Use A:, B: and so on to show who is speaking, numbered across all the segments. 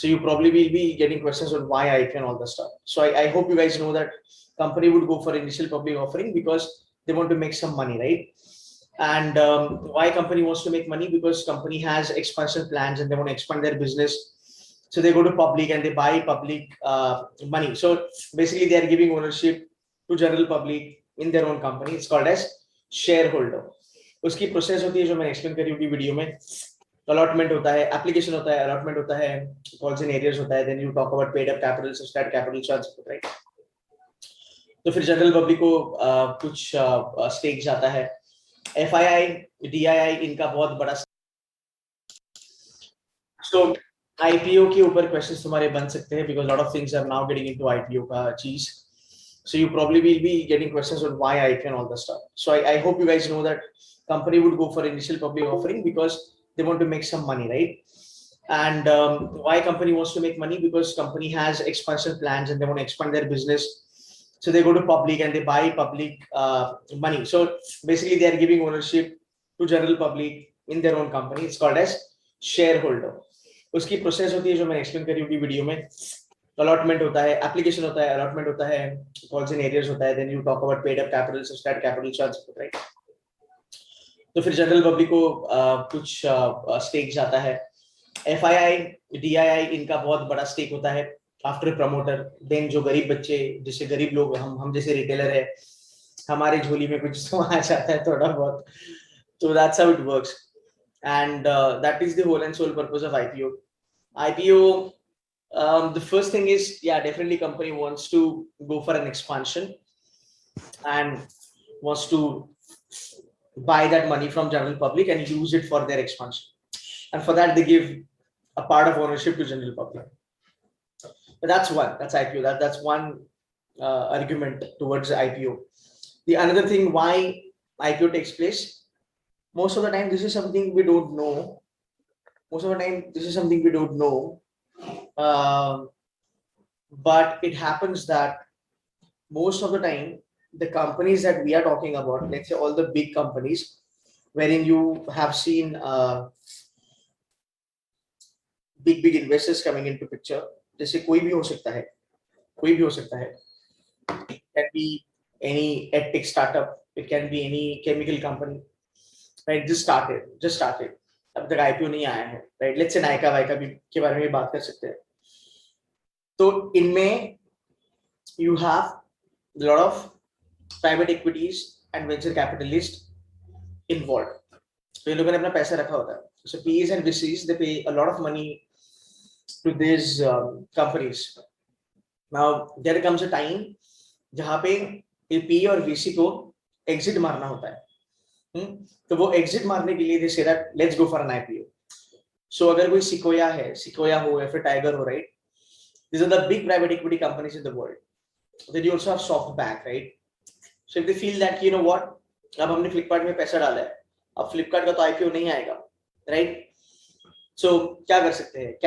A: So you probably will be getting questions on why IPO and all the stuff. So I hope you guys know that company would go for initial public offering because they want to make some money, right? And why company wants to make money? Because company has expansion plans and they want to expand their business. So they go to public and they buy public money. So basically they are giving ownership to general public in their own company. It's called as shareholder. उसकी process होती है जो मैंने explain करी होगी video में. Allotment होता है, एप्लीकेशन होता है, अलॉटमेंट होता है, कॉल्स इन एरियाज होता है, then you talk about paid up capital, subscribe capital charge, right? तो फिर जनरल पब्लिक को कुछ स्टेक जाता है. एफआईआई, डीआईआई इनका बहुत बड़ा. सो आईपीओ के ऊपर क्वेश्चंस तुम्हारे बन सकते हैं because lot of things are now getting into IPO का चीज. So you probably will be getting questions on why IPO and all the stuff. So I hope you guys know that company would go for initial public offering because they want to make some money, right? And why company wants to make money? Because company has expansion plans and they want to expand their business. So they go to public and they buy public money. So basically they are giving ownership to general public in their own company. It's called as shareholder. उसकी process होती है जो मैंने explain करी होगी video में. Allotment होता है, एप्लीकेशन होता है, अलॉटमेंट होता है, कॉल्स इन एरियाज होता है, then you talk about paid up capital, subscribe capital charge, right? तो फिर जनरल पब्लिक को कुछ स्टेक जाता है. एफआईआई, डीआईआई इनका बहुत बड़ा स्टेक होता है आफ्टर प्रमोटर. देन जो गरीब बच्चे, जैसे गरीब लोग, हम जैसे रिटेलर है, हमारे झोली में कुछ आ जाता है थोड़ा बहुत. तो that's how it works. And that is the whole and sole purpose of IPO. IPO, the first thing is, yeah, definitely company wants to go for an expansion and wants to buy that money from general public and use it for their expansion. And for that, they give a part of ownership to general public. But that's one, that's IPO. That's one argument towards IPO. The another thing why IPO takes place, most of the time this is something we don't know. But it happens that most of the time the companies that we are talking about, let's say all the big companies wherein you have seen big investors coming into picture, जैसे कोई भी हो सकता है. It can be any edtech startup, it can be any chemical company, right? Just started. अब तक IPO नहीं आया है, right? Let's say नायका वायका भी के बारे में बात कर सकते हैं. तो इनमें you have a lot of private equities and venture capitalists involved. तो इन लोगों ने अपना पैसा रखा होता है. So PEs and VCs, they pay a lot of money to these companies. Now there comes a time जहाँ पे PE और VC को exit मारना होता है. तो वो एग्जिट मारने के लिए they say that let's go for an IPO. So अगर कोई सिकोया है, सिकोया हो या फिर टाइगर हो, right? These are the big private equity companies in the world. Then you also have SoftBank, right? So if they feel that you know what, अब हमने फ्लिपकार्ट में पैसा डाला है, अब फ्लिपकार्ट का तो IPO नहीं आएगा, right? So क्या कर सकते हैं?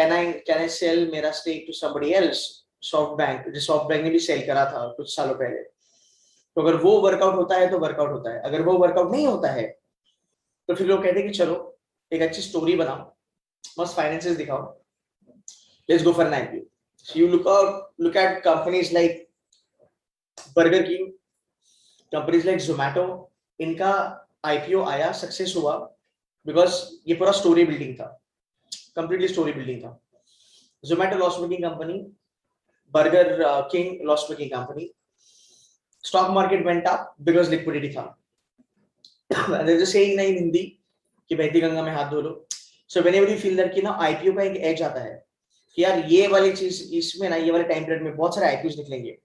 A: Can I sell मेरा stake to somebody else? SoftBank, जो SoftBank ने भी सेल करा था कुछ सालों पहले. तो अगर वो वर्कआउट होता है तो वर्कआउट होता है. अगर वो वर्कआउट नहीं होता है तो फिर लोग कहते हैं कि चलो एक अच्छी स्टोरी बनाओ, मस्त फाइनेंसेस दिखाओ, let's go for an IPO. So you look at companies like Burger King, companies like Zomato, इनका IPO आया, सक्सेस हुआ बिकॉज ये पूरा स्टोरी बिल्डिंग था, कंप्लीटली स्टोरी बिल्डिंग था. Zomato loss making company, Burger King loss making company. Stock market went up because liquidity था. There's a saying in Hindi कि बहती गंगा में हाथ धो लो. So whenever you feel that कि ना IPO का एक एज आता है कि यार ये वाली चीज इसमें ना, ये वाले टाइम पीरियड में बहुत सारे IPOs निकलेंगे,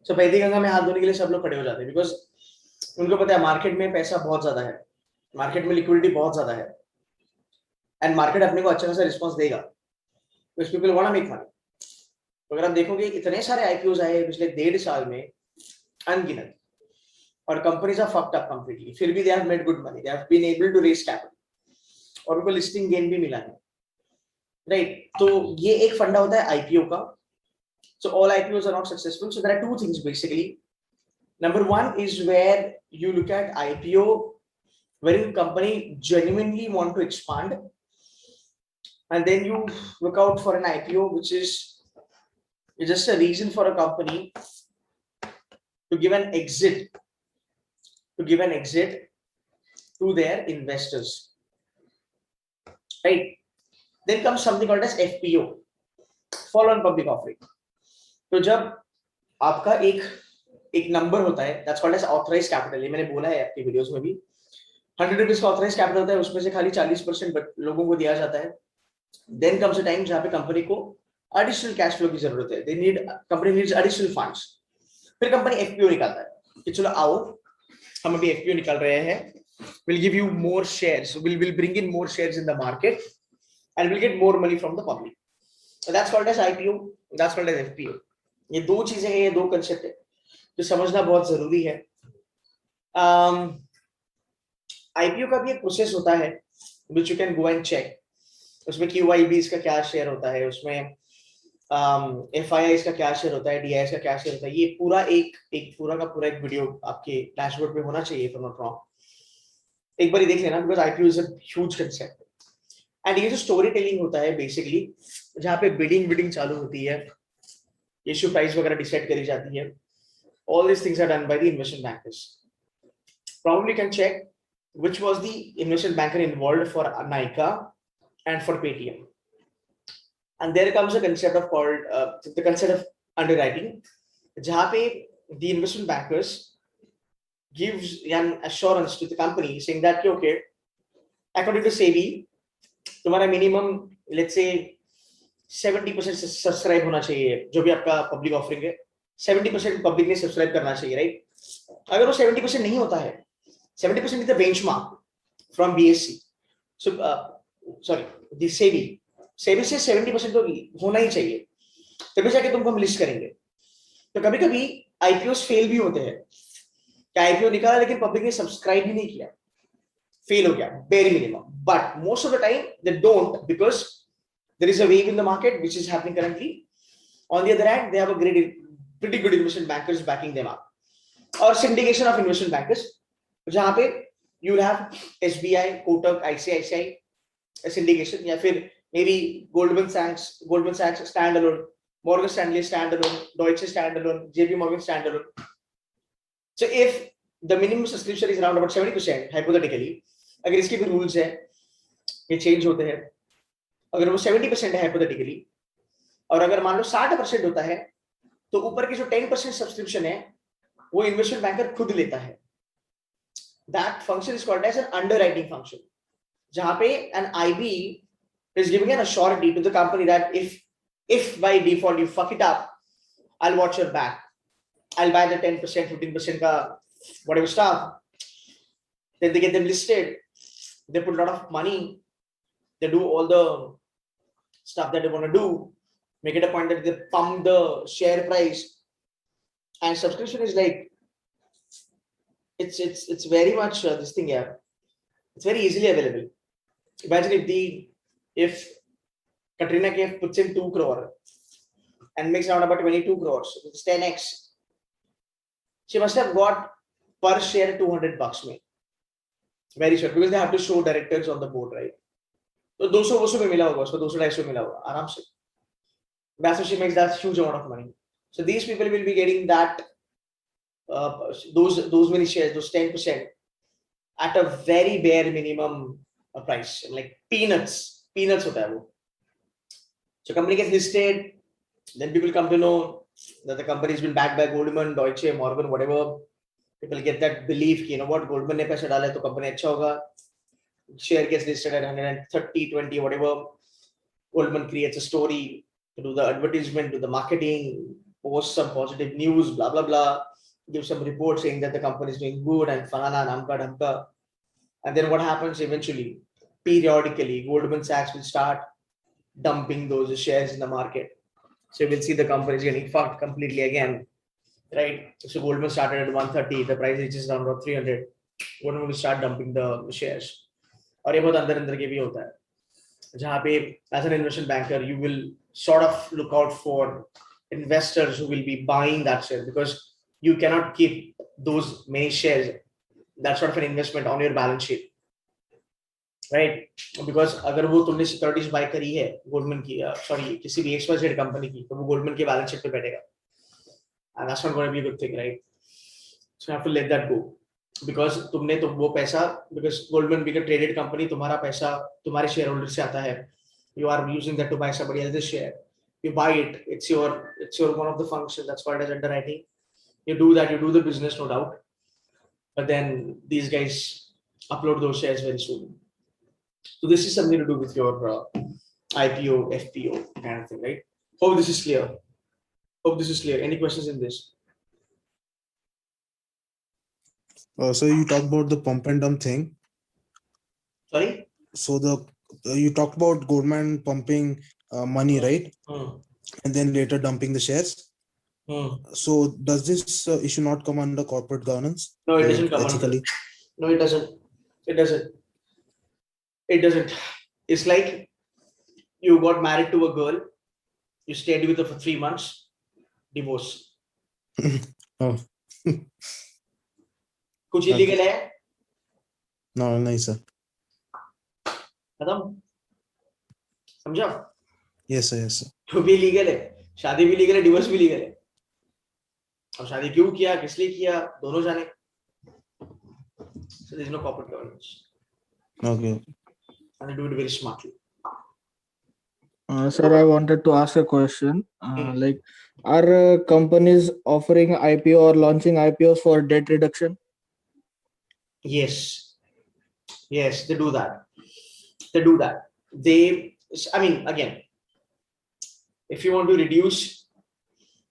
A: so बहती गंगा में हाथ धोने के लिए सब लोग खड़े हो जाते हैं बिकॉज उनको पता है मार्केट में पैसा बहुत ज्यादा है, मार्केट में लिक्विडिटी बहुत ज्यादा है एंड मार्केट अपने को अच्छा खासा रिस्पॉन्स देगा. because people want to make money. तो अगर आप देखोगे इतने सारे IPOs आए पिछले 1.5 साल में अनगिनत, और companies are fucked up completely, फिर भी they have made good money, they have been able to raise capital और उनको लिस्टिंग गेन भी मिला है, राइट? तो ये एक फंडा होता है IPO का. So all IPOs are not successful. So there are two things basically. Number one is where you look at IPO wherein company genuinely want to expand and then you look out for an IPO, which is just a reason for a company to give an exit, to their investors, right? Then comes something called as FPO, follow-on public offering. तो जब आपका एक number होता है, that's called as authorized capital. ये मैंने बोला है आपकी वीडियोस में भी, 100 रुपीज का ऑथराइज कैपिटल होता है, उसमें से खाली 40% लोगों को दिया जाता है. देन कम्स अ टाइम जहां पे कंपनी को एडिशनल कैश फ्लो की जरूरत है, कंपनी नीड्स एडिशनल फंड्स. फिर कंपनी एफपीओ निकालता है कि चलो आओ हम अभी एफपीओ निकाल रहे हैं, we'll give you more shares, we'll bring in more shares in the market and we'll get more money from the public. So that's called as IPO, that's called as FPO. ये दो चीजें हैं, ये दो concept है जो समझना बहुत जरूरी है. आईपीओ का भी एक प्रोसेस होता है which you can go and check. उसमें QIBs का क्या शेयर होता है, उसमें FIIs का क्या शेयर होता है, DIs का क्या शेयर होता है, ये पूरा एक पूरा का पूरा एक वीडियो आपके डैशबोर्ड पे होना चाहिए, if I'm not wrong. एक बार देख लेना, because IPO is a huge concept. And ये जो स्टोरी टेलिंग होता है बेसिकली, जहाँ पे बिडिंग चालू होती है, इश्यू प्राइस वगैरह डिसाइड करी जाती है, all these things are done by the investment bankers. Probably can check which was the investment banker involved for Nykaa and for Paytm. And there comes a concept of called the concept of underwriting, जहाँ पे the investment bankers gives an assurance to the company saying that okay, according to SEBI, तुम्हारा minimum let's say 70% subscribe होना चाहिए, जो भी आपका public offering है 70% public ने सब्सक्राइब करना चाहिए, राइट? अगर वो 70% नहीं होता है, 70% is the benchmark from BSE. So sorry, the SEBI से 70% तो होना ही चाहिए, तभी जाके तुमको हम लिस्ट करेंगे. तो कभी कभी आईपीओस फेल भी होते हैं, क्या आईपीओ निकाला लेकिन पब्लिक ने सब्सक्राइब भी नहीं किया, फेल हो गया, bare minimum. But most of the time they don't, because there is a wave in the market which is happening currently. On the other hand, they have a pretty good investment bankers backing them up, or syndication of investment bankers, जहाँ पे you will have SBI, Kotak, ICICI syndication, या फिर maybe Goldman Sachs standalone, Morgan Stanley standalone, Deutsche standalone, JP Morgan standalone. So if the minimum subscription is around about 70%, hypothetically, अगर इसके भी rules है ये change होते हैं, अगर वो 70% है hypothetically, और अगर मान लो 60% होता है, तो ऊपर की जो 10% सब्सक्रिप्शन है वो इन्वेस्टमेंट बैंकर खुद लेता है. That function is called as an underwriting function, जहाँ पे an IB is giving an assurity to the company that if by default you fuck it up, I'll watch your back, I'll buy the 10%, 15% का whatever stuff. Then they get them listed, they put a lot of money, they do all the stuff that they want to do, make it a point that they pump the share price, and subscription is like, it's very much this thing here. It's very easily available. Imagine if Katrina Kaif puts in 2 crore and makes around about 22 crores, it's 10x. She must have got per share $200 में. Very sure, because they have to show directors on the board, right? तो 200 में मिला होगा उसको, 200-250 मिला होगा आराम से. That's how she makes that huge amount of money. So these people will be getting that those many shares, those 10%, at a very bare minimum price, like peanuts होता है वो. So company gets listed, then people come to know that the company has been backed by Goldman, Deutsche, Morgan, whatever. People get that belief कि you know what, Goldman ने पैसा डाला है तो company अच्छा होगा. Share gets listed at 130, 20, whatever. Goldman creates a story to do the advertisement, do the marketing, post some positive news, blah blah blah, give some report saying that the company is doing good and fanana namka damka. And then what happens eventually? Periodically, Goldman Sachs will start dumping those shares in the market. So we'll see the company is getting fucked completely again, right? So Goldman started at 130, the price reaches around about 300. Goldman will start dumping the shares. और ये बहुत अंदर के भी होता है, जहाँ पे as an investment banker you will sort of look out for investors who will be buying that share, because you cannot keep those many shares, that sort of an investment on your balance sheet. Right, because अगर वो तुमने securities by करी है Goldman की, sorry किसी भी XYZ company की, तो वो गोल्डमैन के बैलेंस शीट पे बैठेगा, and that's not going to be a good thing, right? So you have to let that go, because तुमने तो वो पैसा, because Goldman big traded company, तुम्हारा पैसा तुम्हारे शेयर होल्डर से आता है, you are using that to buy somebody else's share, you buy it, it's your one of the functions, that's called as underwriting. You do that, you do the business, no doubt, but then these guys upload those shares very soon. So this is something to do with your IPO, FPO kind of thing, right? Hope this is clear. Hope this is clear. Any questions in this?
B: So you talked about the pump and dump thing.
A: Sorry?
B: So you talked about Goldman pumping money, right? And then later dumping the shares. So does this issue not come under corporate governance?
A: No, it doesn't come
B: ethically?
A: under. No, it doesn't. It doesn't. It doesn't. It's like you got married to a girl, you stayed with her for 3 months, divorce.
B: Oh.
A: कुछ illegal है?
B: No, नहीं sir.
A: खत्म? समझा?
B: Yes sir, yes sir.
A: तो भी legal है, शादी भी लीगल है, डिवोर्स भी लीगल है. अब शादी क्यों किया, किस लिए किया, दोनों जाने. So there is no corporate governance.
B: Okay.
A: And do it very smartly.
C: Sir, I wanted to ask a question. Like, are companies offering IPO or launching IPOs for debt reduction?
A: Yes. Yes, they do that. They do that. They, I mean, again, if you want to reduce,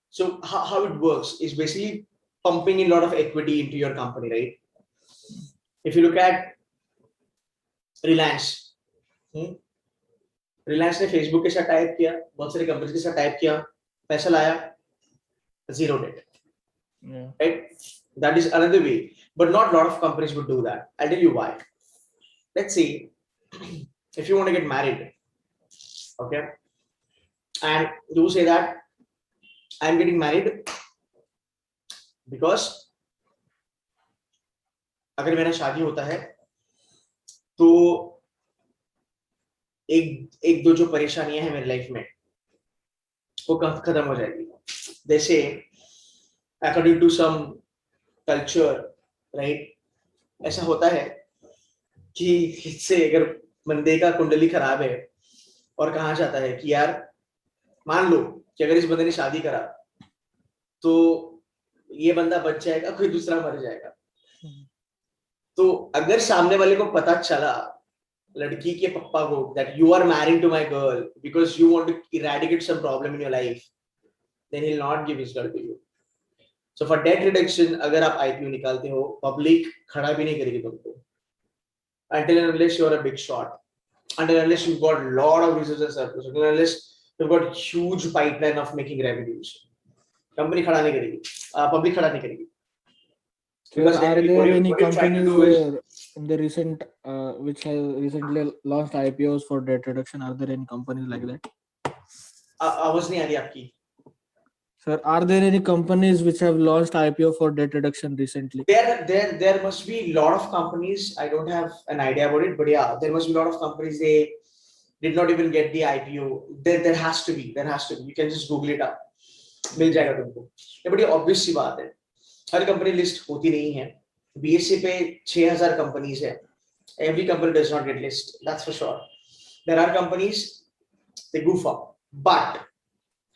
A: so how it works is basically pumping in a lot of equity into your company, right? If you look at Reliance, Reliance ने Facebook के साथ type किया, बहुत सारी companies के साथ type किया, पैसा लाया, zero debt.
C: Yeah.
A: Right? That is another way, but not a lot of companies would do that. I'll tell you why. Let's say if you want to get married, okay, and you say that I'm getting married because अगर मेरा शादी होता है तो एक दो जो परेशानियां हैं मेरी लाइफ में वो खत्म हो जाएगी. जैसे according to some culture, right, ऐसा होता है कि इससे अगर बंदे का कुंडली खराब है और कहा जाता है कि यार मान लो कि अगर इस बंदे ने शादी करा तो ये बंदा बच जाएगा, कोई दूसरा मर जाएगा. तो अगर सामने वाले को पता चला, लड़की के पप्पा को, that you are marrying to my girl because you want to eradicate some problem in your life, then he'll not give his girl to you. So for debt reduction, अगर आप IPO निकालते हो, public खड़ा भी नहीं करेगी तुमको, until and unless you are a big shot, until unless you've got a lot of reserves and surplus, until unless you've got huge pipeline of making revenues, company खड़ा नहीं करेगी, public खड़ा नहीं करेगी.
C: Because are there any
A: what you're trying to do
C: companies in the recent which have recently launched IPOs for debt reduction? Are there any companies like that?
A: आवाज नहीं आ रही आपकी.
C: Sir, are there any companies which have launched IPO for debt reduction recently?
A: There must be a lot of companies. I don't have an idea about it, but yeah, there must be a lot of companies. They did not even get the IPO. There has to be. You can just Google it up. मिल जाएगा तुमको. ये बड़ी obvious सी बात है. हर company list होती नहीं है. BSE पे 6000 कंपनीज है. Every company does not get list. That's for sure. There are companies they goof up, but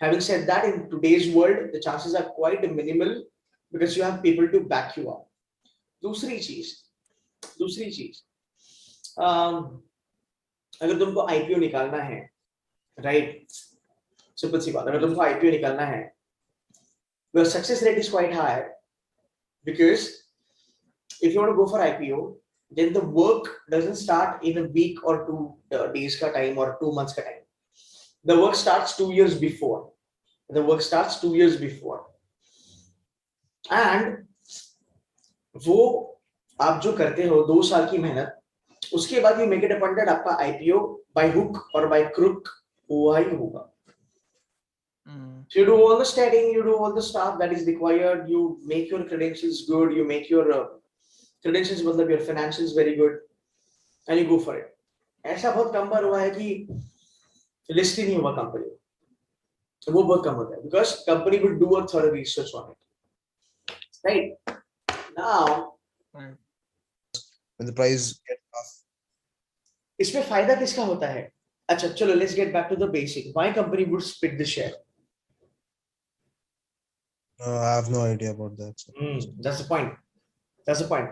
A: having said that, in today's world, the chances are quite minimal because you have people to back you up. दूसरी चीज, अगर तुमको IPO निकालना है, right? Simple सी बात, अगर तुमको IPO निकालना है, the success rate is quite high because if you want to go for IPO, then the work doesn't start in a week or 2 days का time or 2 months का time. The work starts 2 years before. And वो आप जो करते हो 2 साल की मेहनत, उसके बाद you make it a point that आपका IPO by hook or by crook हुआ ही होगा. So you do all the studying, you do all the stuff that is required, you make your credentials good, you make your credentials, your financials very good, and you go for it. ऐसा बहुत कम बार हुआ है कि list ही नहीं हुआ company, तो वो बहुत कम होता है because company will do a थोड़ा research on it, right? Now
B: when the price gets up.
A: इसमें फायदा किसका होता है? अच्छा चलो let's get back to the basic, why company would split the share?
B: I have no idea about that.
A: That's the point. That's the point.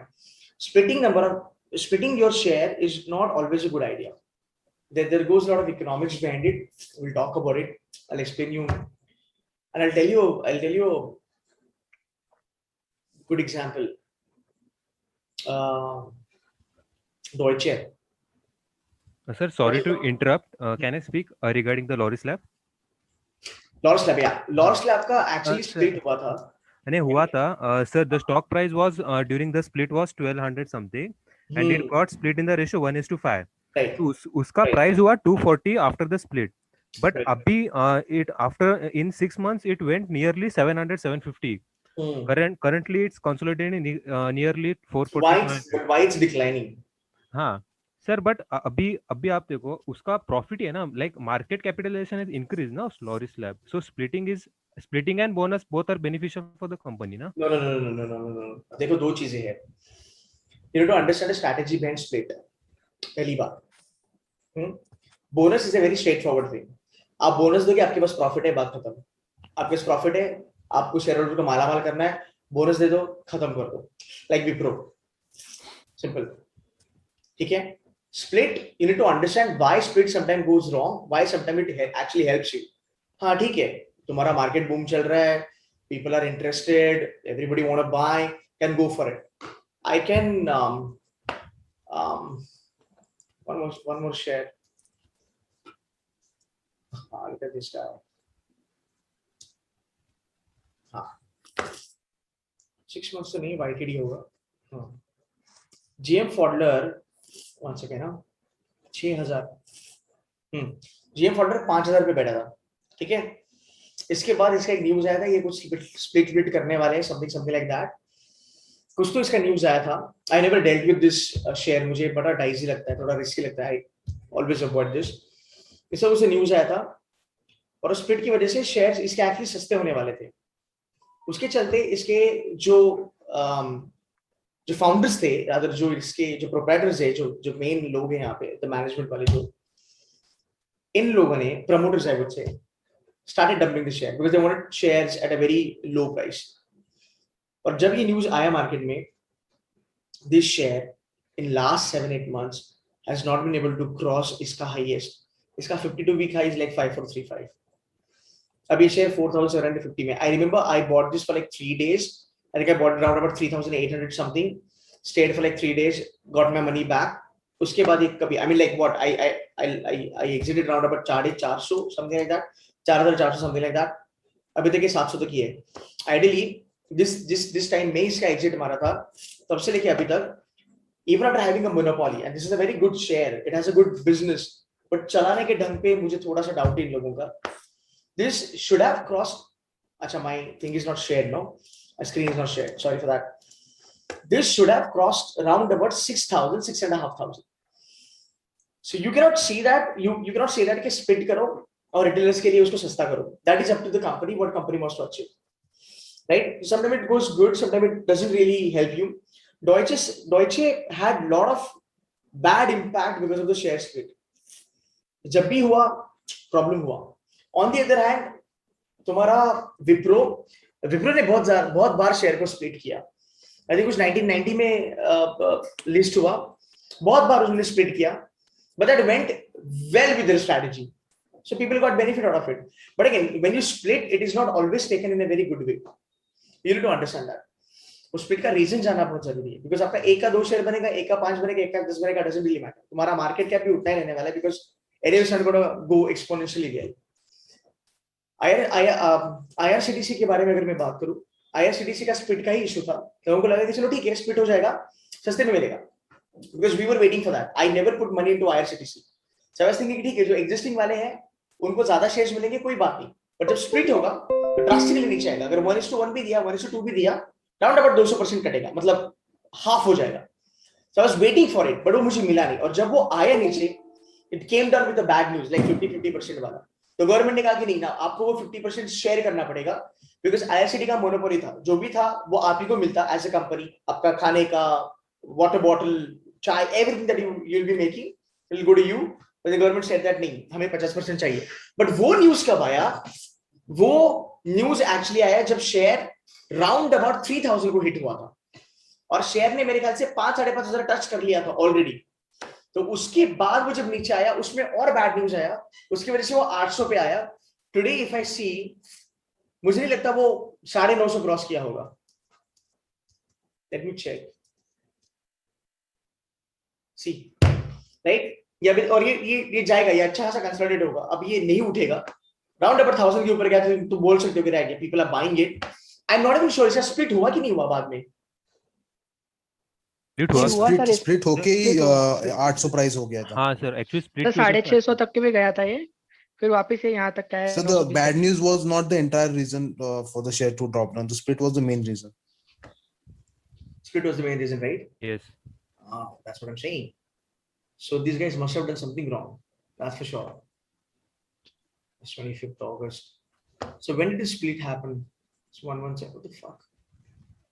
A: Splitting your share is not always a good idea. There goes a lot of economics behind it. We'll talk about it. I'll explain you, and I'll tell you a good example. Deutsche.
D: Sir, sorry to interrupt. Can I speak regarding the Loris Lab?
A: Loris Lab, yeah. Loris Lab का actually
C: sir.
A: split हुआ था.
D: नहीं हुआ था, sir. The stock price was during the split was 1200 something, and it got split in the ratio 1:5.
A: Right.
D: तो उसका price हुआ 240 after the split. But
A: Right.
D: अभी it after in 6 months it went nearly 700-750. Currently it's consolidating nearly 440.
A: Why it's declining?
D: हाँ sir, but अभी आप देखो उसका profit है ना, like market capitalization is increase ना Laurus Lab, so splitting and bonus both are beneficial for the company ना.
A: No. देखो दो चीजें हैं. You need to understand the strategy behind split. पहली बात, bonus is a very straight forward thing. आप bonus दोगे, आपके पास प्रॉफिट है, बात खत्म. आपके पास प्रॉफिट है, आपको शेयर होल्डर को मालामाल करना है, बोनस दे दो, खत्म कर दो. Like Wipro, simple. ठीक है? Split, you need to understand why split sometimes goes wrong, why sometimes it actually helps you. हाँ ठीक है, तुम्हारा मार्केट बूम चल रहा है, people are interested, everybody want to buy, can go for it. I can one more share. Look at this guy. हाँ 6 months तो नहीं, YTD होगा. GM Pfaudler, one second, 6000. GM Pfaudler 5000 पे बैठा था. ठीक है? इसके बाद इसका एक न्यूज आया था, ये कुछ स्प्लिट करने वाले हैं, समथिंग लाइक दैट. कुछ तो इसका न्यूज आया था. I never dealt with this share, मुझे बड़ा डाइजी लगता है, थोड़ा रिस्की लगता है. I always avoid this. इसका कुछ न्यूज आया था और स्प्लिट की वजह से शेयर्स इसके एक्चुअली सस्ते होने वाले थे. उसके चलते इसके जो फाउंडर्स थे, रादर जो इसके जो प्रोप्राइटर्स है, जो मेन लोग हैं यहाँ पे, द मैनेजमेंट वाले, जो इन लोगों ने, promoters I would say, started dumping the share because they wanted shares at a very low price. और जब ये न्यूज आया मार्केट में, this share in last 7-8 months has not been able to cross इसका हाईएस्ट. इसका 52 week high is like 5435. अब ये share 4750 में. I remember I bought this for like 3 days. I think I bought it around about 3,800 something. Stayed for like 3 days, got my money back. उसके बाद एक कभी, I mean like what, I exited around about 4,400 something like that, 4,400 something like that. अभी तक ये 700 तक ही है. Ideally this time में इसका exit मारा था, तब से लेके अभी तक, even after having a monopoly, and this is a very good share, it has a good business, but चलाने के ढंग पे मुझे थोड़ा सा डाउट है इन लोगों का. This should have crossed. अच्छा, my thing is not shared, no. My screen is not shared. Sorry for that. This should have crossed around about 6,000, 6,500. So you cannot see that. You cannot say that कि split करो और retailers के लिए उसको सस्ता करो. That is up to the company. What company wants to achieve, right? Sometimes it goes good. Sometimes it doesn't really help you. Deutsche had a lot of bad impact because of the share split. जब भी हुआ, problem हुआ. On the other hand, तुम्हारा विप्रो ने बहुत बार share को split किया. I think कुछ 1990 में लिस्ट हुआ, बहुत बार उन्होंने स्प्लिट किया, but that went well with their strategy, so people got benefit out of it. But again when you split, it is not always taken in a very good way. You need to understand that. उस split का reason जानना बहुत जरूरी है, because आपका 1 का 2 share बनेगा, 1 का 5 बनेगा, 1 का 10 बनेगा, डजंट रियली मैटर. तुम्हारा मार्केट कैप भी उतना ही रहने वाला है, because it is not gonna go exponentially well. IRCTC के बारे में अगर मैं बात करूं, IRCTC का स्प्लिट का ही इशू था. लोगों को लगा कि चलो ठीक है, स्प्लिट हो जाएगा, सस्ते में मिलेगा, because we were waiting for that. I never put money into IRCTC. So I was thinking ठीक है, जो एग्जिस्टिंग वाले हैं उनको ज्यादा शेयर्स मिलेंगे, कोई बात नहीं, बट जब स्प्लिट होगा तो ड्रास्टिकली नीचे आएगा. अगर 1:1 भी दिया, 1:2 भी दिया, राउंड अबाउट 200% कटेगा, मतलब हाफ हो जाएगा. So I was waiting for it, but वो मुझे मिला नहीं. और जब वो आया नीचे, it came down with the bad news like 50-50% वाला, तो गवर्नमेंट ने कहा कि नहीं ना, आपको वो 50% शेयर करना पड़ेगा, बिकॉज आईआरसीटी का मोनोपोली था, जो भी था वो आप ही को मिलता एज अ कंपनी, आपका खाने का, वाटर बॉटल, चाय, everything that you will be making will go to you, but the government said that नहीं, हमें 50% चाहिए। बट वो न्यूज कब आया? वो न्यूज एक्चुअली आया जब शेयर राउंड अबाउट 3000 को हिट हुआ था, और शेयर ने मेरे ख्याल से 5,000-5,500 टच कर लिया था ऑलरेडी। तो उसके बाद वो जब नीचे आया, उसमें और बैड न्यूज आया, उसकी वजह से वो 800 पे आया। टुडे इफ आई सी, मुझे नहीं लगता वो 950 क्रॉस किया होगा। लेट मी चेक, सी राइट, और ये जाएगा, ये अच्छा खासा कंसोलिडेट होगा। अब ये नहीं उठेगा, राउंड अबाउट 1000 के ऊपर गया तो बोल सकते हो कि right, people are buying it. I am not even sure इसका स्प्लिट हुआ कि नहीं हुआ बाद में।
D: स्प्लिट हुआ
E: हुआ सर,
B: स्प्लिट होके ही
E: split हुआ।
B: 800 प्राइस हो गया था.
D: हाँ सर, एक्चुअली
E: सर
D: स्प्लिट
E: 650 तक के भी गया था ये, फिर वापस से यहाँ तक का है
B: So the bad news was not the entire reason for the share to drop down. The split was the main reason.
A: Split was the main reason, right?
D: Yes.
A: That's what I'm saying. So these guys must have done something wrong. That's for sure. It's 25th August. So when did the split happen? It's 117. What the fuck?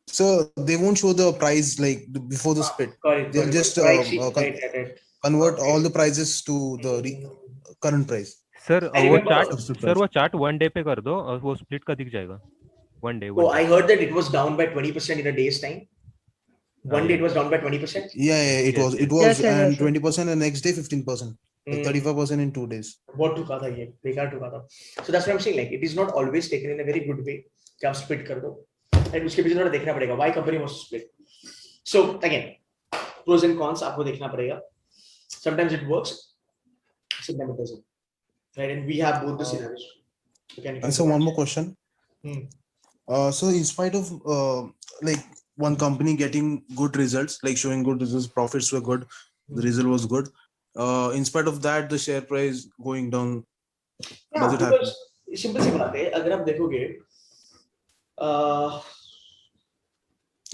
B: So they won't show the price like before the split.
A: Correct.
B: They'll just
A: right.
B: convert all the prices to the current price.
D: Sir
A: I
D: वो
A: remember
D: chart,
B: substitute
D: sir
B: price.
D: वो chart 1 day पे कर दो और वो split का दिख जाएगा 1 day.
A: Oh, I heard that it was down by 20% in a day's time. One day it was down by 20%.
B: Yeah, it
D: Yes,
B: was.
D: yes.
B: It was,
E: Yes, yes,
B: and
E: yes.
B: 20% the next day, 15%, like 35% in 2 days.
A: बहुत ठुका था ये, बेकार ठुका था। So that's what I'm saying, like it is not always taken in a very good way कि आप split कर दो, and उसके पीछे थोड़ा देखना पड़ेगा why company wants to split. So again, pros and cons आपको देखना पड़ेगा. Sometimes it works, sometimes it doesn't. Right, and we have both the scenarios.
B: And so one more question. So in spite of like one company getting good results, like showing good results, profits were good, the result was good. In spite of that, the share price going down.
A: Yeah,
B: does it happen?
A: because simple सी बात है, अगर आप देखोगे,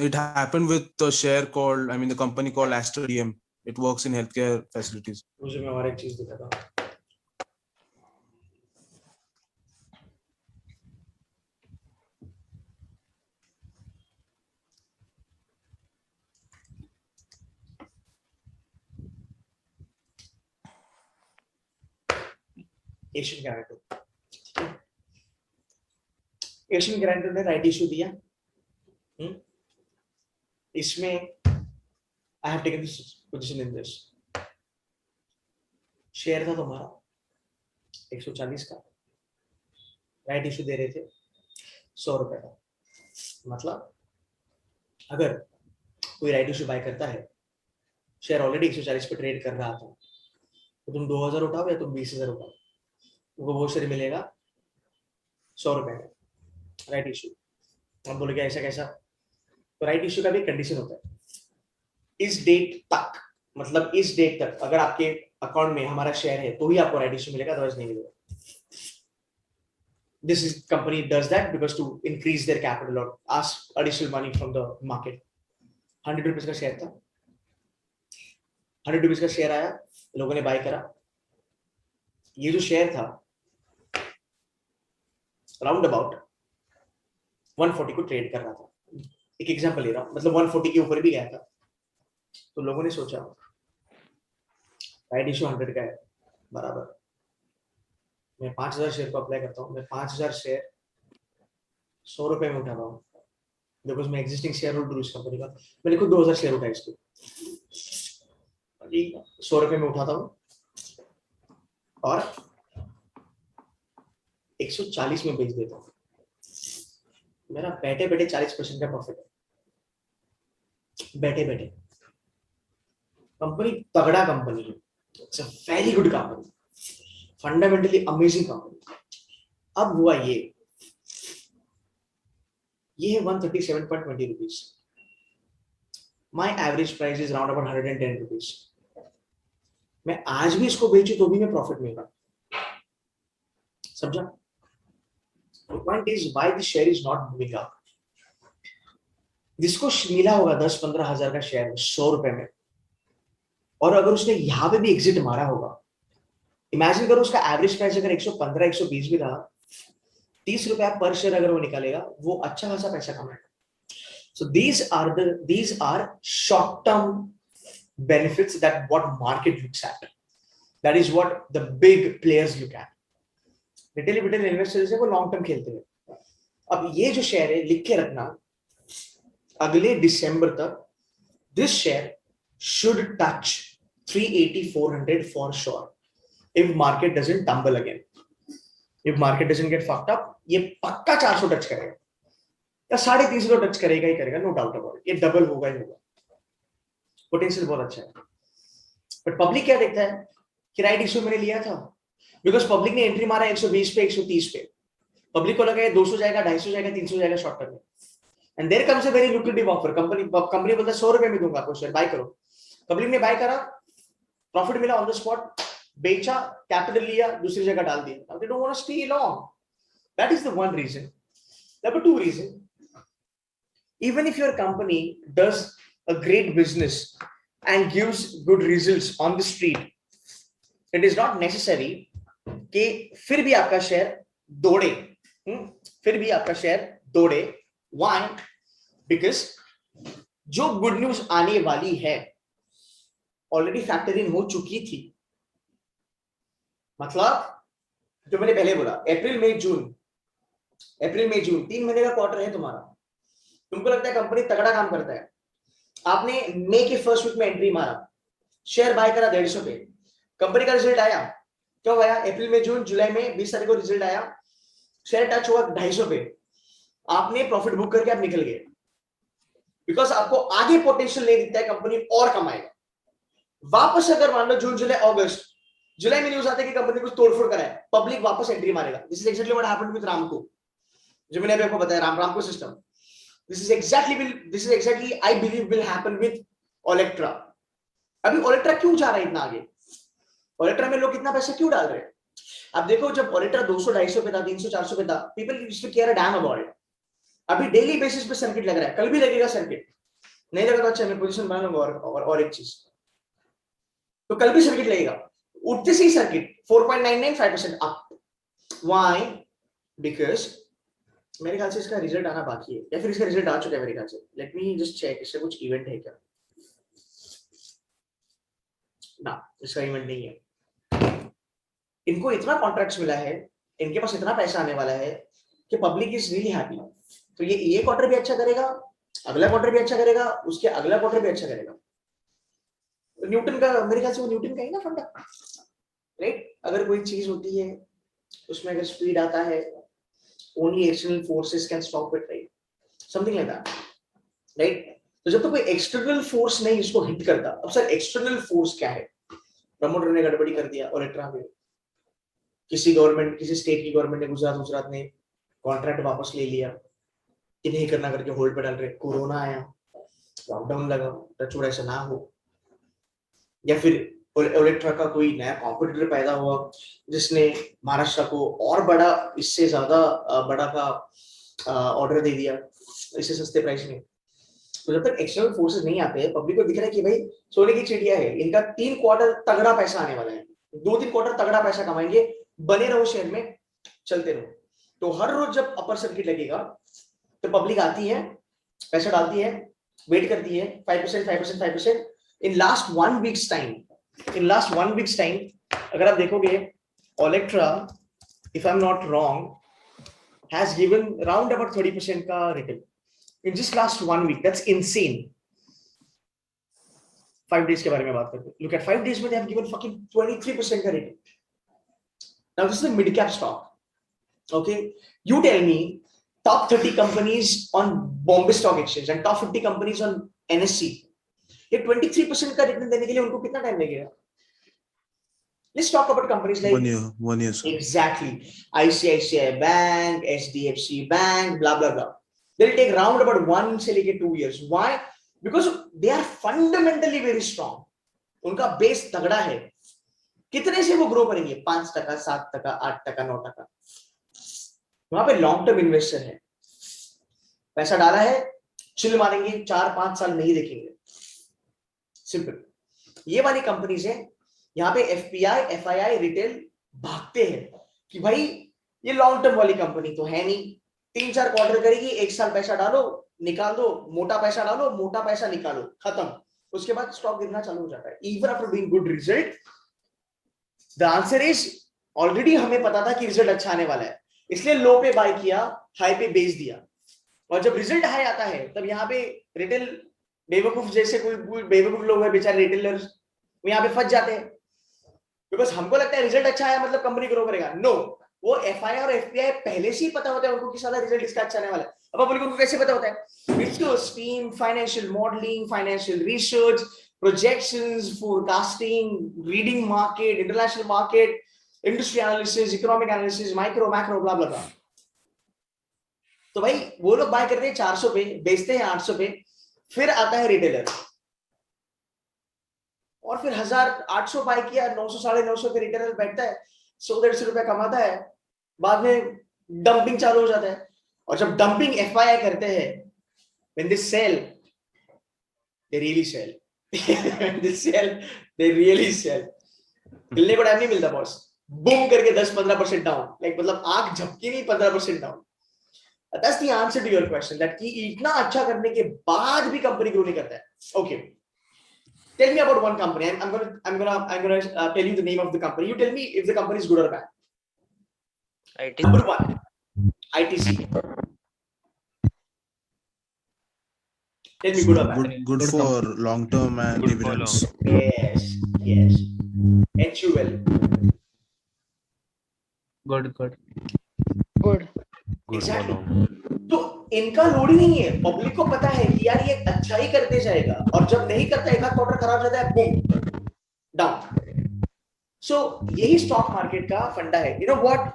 B: It happened with the share called, I mean, the company called Aster DM. It works in healthcare facilities.
A: मुझे मैं और एक चीज दिखा था. एशियन गैरेंटर, एशियन गैरेंटर ने राइट इशू दिया. इसमें I have taken this position in this. Share था तुम्हारा 140 का, राइट इशू दे रहे थे 100 रुपए का. मतलब अगर कोई राइट इशू बाय करता है, शेयर ऑलरेडी 140 पे ट्रेड कर रहा था, तो तुम 2000 उठाओ या तुम 20,000 उठाओ, वो बहुत शेयर मिलेगा 100 रुपए में. राइट इशू, आप बोलोगे ऐसा कैसा? तो राइट इशू का भी कंडीशन होता है, इस डेट तक, मतलब इस डेट तक अगर आपके अकाउंट में हमारा शेयर है तो ही आपको राइट इशू मिलेगा, अदरवाइज नहीं मिलेगा. This is company does that because to increase their capital or ask additional money from the market. 100 rupees का शेयर था, 100 रुपीज का शेयर आया, लोगों ने बाय करा. ये जो शेयर था राउंड अबाउट 140 को ट्रेड कर रहा था. एक एग्जांपल ले रहा हूं, मतलब 140 के ऊपर भी गया था. तो लोगों ने सोचा राइट इशू 100 का है, बराबर मैं 5000 शेयर को अप्लाई करता हूँ. मैं 5000 शेयर 100 रुपए में उठा रहा हूँ, बिकॉज मैं एग्जिस्टिंग शेयर होल्डर इस कंपनी का. मैंने खुद 2000 शेयर उठाए इसको, 100 रुपए में उठाता हूँ और 140 में बेच देता हूँ. मेरा बैठे बैठे 40% का प्रॉफिट है, बैठे बैठे. कंपनी तगड़ा कंपनी है, it's a very good company, fundamentally amazing company. अब हुआ ये है 137.20 rupees. My average price is round about 110 rupees. मैं आज भी इसको बेचू तो भी मैं प्रॉफिट में होगा, समझा? The point is why the share is not moving up. जिसको मिला होगा 10-15 हजार का शेयर 100 रुपए में, और अगर उसने यहाँ पे भी एग्जिट मारा होगा इमेजिन करो उसका एवरेज प्राइस अगर 115 120 भी रहा, 30 रुपया पर शेयर अगर वो निकालेगा, वो अच्छा खासा पैसा कमाएगा. So these are short term benefits that what market looks at. That is what the big players look at. Retail investors है वो लॉन्ग टर्म खेलते हैं. अब ये जो शेयर है लिख के रखना, अगले दिसंबर तक this share should touch 380 400 for sure if market doesn't tumble again. If market doesn't get fucked up, ये पक्का 400 टच करेगा या 350 टच करेगा ही करेगा, नो डाउट अबाउट इट. ये डबल होगा ही होगा. पोटेंशियल बहुत अच्छा है. बट पब्लिक क्या देखता है कि राइट इश्यू मैंने लिया था, बिकॉज पब्लिक ने एंट्री मारा 120 पे 130 पे. पब्लिक को लगा ये 200 जाएगा, 250 जाएगा, 300 जाएगा शॉर्ट टर्म में. And there comes a very lucrative offer. Company बोलता है 100 रुपए में दूंगा आपको शेयर, बाय करो. पब्लिक ने बाय करा, प्रॉफिट मिला ऑन द स्पॉट, बेचा, कैपिटल लिया, दूसरी जगह डाल दिया. Now they don't want to stay long. That is the one reason. Number 2 reason, even if your company does a great business and gives good results on the street, it is not necessary कि फिर भी आपका share दौड़े. फिर भी आपका share दौड़े. Why? Because जो गुड न्यूज आने वाली है ऑलरेडी फैक्टर इन हो चुकी थी. मतलब जो मैंने पहले बोला, अप्रैल मई जून 3 महीने का क्वार्टर है तुम्हारा. तुमको लगता है कंपनी तगड़ा काम करता है, आपने मई के फर्स्ट वीक में एंट्री मारा, शेयर बाय करा 150 पे, कंपनी का रिजल्ट आया, क्या आया, अप्रैल में जून जुलाई में 20 तारीख को रिजल्ट आया, शेयर टच हुआ 250 पे, आपने प्रॉफिट बुक करके आप निकल गए. बिकॉज आपको आगे पोटेंशियल नहीं दिखता है, कंपनी और कमाएगा. वापस अगर मान लो जून जुलाई अगस्त, जुलाई में न्यूज आता है कि कंपनी कुछ तोड़फोड़ करा है, पब्लिक वापस एंट्री मारेगा. This is exactly what happened with रामको, जो मैंने अभी आपको बताया, रामको system. This is exactly I believe will happen with Olectra. अभी Olectra क्यों जा रहा है इतना आगे? Olectra में लोग कितना पैसा क्यों डाल रहे हैं? अब देखो, जब Olectra 200-250 पे था, 300-400 पे था, people used to care a damn about it. अभी डेली बेसिस पे सर्किट लग रहा है, कल भी लगेगा सर्किट. नहीं लगा तो अच्छा, मैं पोजीशन बना लूंगा. और एक चीज, तो कल भी सर्किट लगेगा. उठते से ही सर्किट 4.995% अप. Why? Because मेरे ख्याल से इसका रिजल्ट आना बाकी है, या फिर इसका रिजल्ट आ चुका है मेरे ख्याल से. लेट मी जस्ट चेक, इसका कुछ इवेंट है क्या? ना, इसका इवेंट नहीं है. इनको इतना कॉन्ट्रैक्ट्स मिला है, इनके पास इतना पैसा आने वाला है कि पब्लिक इज रियली हैप्पी. तो ये क्वार्टर भी अच्छा करेगा, अगला क्वार्टर भी अच्छा करेगा, उसके अगला क्वार्टर भी अच्छा करेगा. न्यूटन का, मेरे ख्याल से वो न्यूटन का ही ना फंडा, राइट? अगर कोई चीज होती है उसमें अगर स्पीड आता है, only external forces can stop it, right? Something like that, right? तो जब तक कोई एक्सटर्नल फोर्स नहीं इसको हिट करता. अब सर एक्सटर्नल फोर्स क्या है? प्रमोटर ने गड़बड़ी कर दिया ओलेक्ट्रा में, किसी स्टेट की गवर्नमेंट ने, गुजरात ने कॉन्ट्रैक्ट वापस ले लिया, कि नहीं करना करके होल्ड पे डाल रहे. कोरोना आया, लॉकडाउन लगा, टचवुड ऐसा ना हो. या फिर ओलेक्ट्रा का कोई नया कॉम्पिटिटर पैदा हुआ जिसने महाराष्ट्र को और बड़ा, इससे ज्यादा बड़ा का ऑर्डर दे दिया इससे सस्ते प्राइस में. तो जब तक एक्सटर्नल फोर्सेस नहीं आते हैं, पब्लिक को दिख रहा है कि भाई सोने की चिड़िया है, इनका 3 क्वार्टर तगड़ा पैसा आने वाला है, 2-3 क्वार्टर तगड़ा पैसा कमाएंगे, बने रहो शेयर में, चलते रहो. तो हर रोज जब अपर सर्किट लगेगा तो पब्लिक आती है, पैसा डालती है, वेट करती है. 5%. इन लास्ट 1 वीक्स टाइम अगर आप देखोगे, Olectra, if I'm not wrong, has given around about 30% का return in just last 1 week. That's insane. 5 days के बारे में बात करते हैं. Look at 5 days में they have given fucking 23% का return. Now this is a mid cap stock. Okay, you tell me top 30 companies on Bombay Stock Exchange and top 50 companies on NSE, ये 23% का रिटर्न देने के लिए उनको कितना time लगेगा? Let's talk about companies like
B: 1 year. Sir.
A: Exactly, ICICI Bank, HDFC Bank, blah blah blah. They'll take round about 1 से लेके 2 years. Why? Because they are fundamentally very strong. उनका बेस तगड़ा है. कितने से वो ग्रो करेंगे? 5%, 7%, 8%, 9%. वहां पे लॉन्ग टर्म इन्वेस्टर है, पैसा डाला है, चिल मारेंगे, 4-5 साल नहीं देखेंगे. सिंपल. ये वाली कंपनीज है यहाँ पे एफपीआई, एफआईआई, रिटेल भागते हैं कि भाई ये लॉन्ग टर्म वाली कंपनी तो है नहीं, 3-4 क्वार्टर करेगी, 1 साल पैसा डालो निकाल दो, मोटा पैसा डालो मोटा पैसा निकालो, खत्म। उसके बाद स्टॉक गिरना चालू हो जाता है। Even after doing good result, the answer is already हमें पता था कि रिजल्ट अच्छा आने वाला है, इसलिए लो पे बाय किया, हाई पे बेच दिया, और जब रिजल्ट हाई आता है तब यहाँ पे रिटेल बेवकूफ जैसे कोई बेवकूफ लोग हैं बेचारे रिटेलर्स, वो यहाँ पे फंस जाते हैं, बिकॉज हमको लगता है रिजल्ट अच्छा आया मतलब कंपनी ग्रो करेगा। नो, वो एफआई और एफपीआई पहले से ही पता होता है उनको कि साला रिजल्ट इसका अच्छा आने वाला है। अब आप बोलोगे उनको कैसे पता होता है? It's your steam, financial modelling, financial research, projections, forecasting, reading market, international market, industry analysis, economic analysis, micro macro blah blah blah. तो भाई वो लोग बाय करते हैं 400 पे, बेचते हैं 800 पे, फिर आता है रिटेलर और फिर 1800 बाय किया, 900 950 पे रिटेलर बैठता है, 100-150 रुपया कमाता है, बाद में डंपिंग चालू हो जाता है। और जब डंपिंग एफआईआई करते हैं, when they sell, they really sell. When they sell, they really sell. मिलने को टाइम नहीं मिलता बॉस, बूम करके 10-15% डाउन, लाइक मतलब आग झपकी नहीं, 15% down. That's the answer to your question, that कि इतना अच्छा करने के बाद भी कंपनी ग्रो नहीं करता है। Okay, tell me about one company. I'm gonna tell you the name of the company. You tell me if the company is good or bad.
F: IT.
A: Number 1, ITC. Tell me good or bad.
B: Good for long term and
D: Good for
B: dividends.
A: Yes, yes. HUL.
C: Good.
E: Good
D: good for
A: Exactly.
D: long.
A: तो इनका load ही नहीं है, public को पता है कि यार ये अच्छा ही करते जाएगा, और जब नहीं करता, एक आध क्वार्टर खराब जाता है, बूम डाउन। सो यही स्टॉक मार्केट का फंडा है। यू नो व्हाट,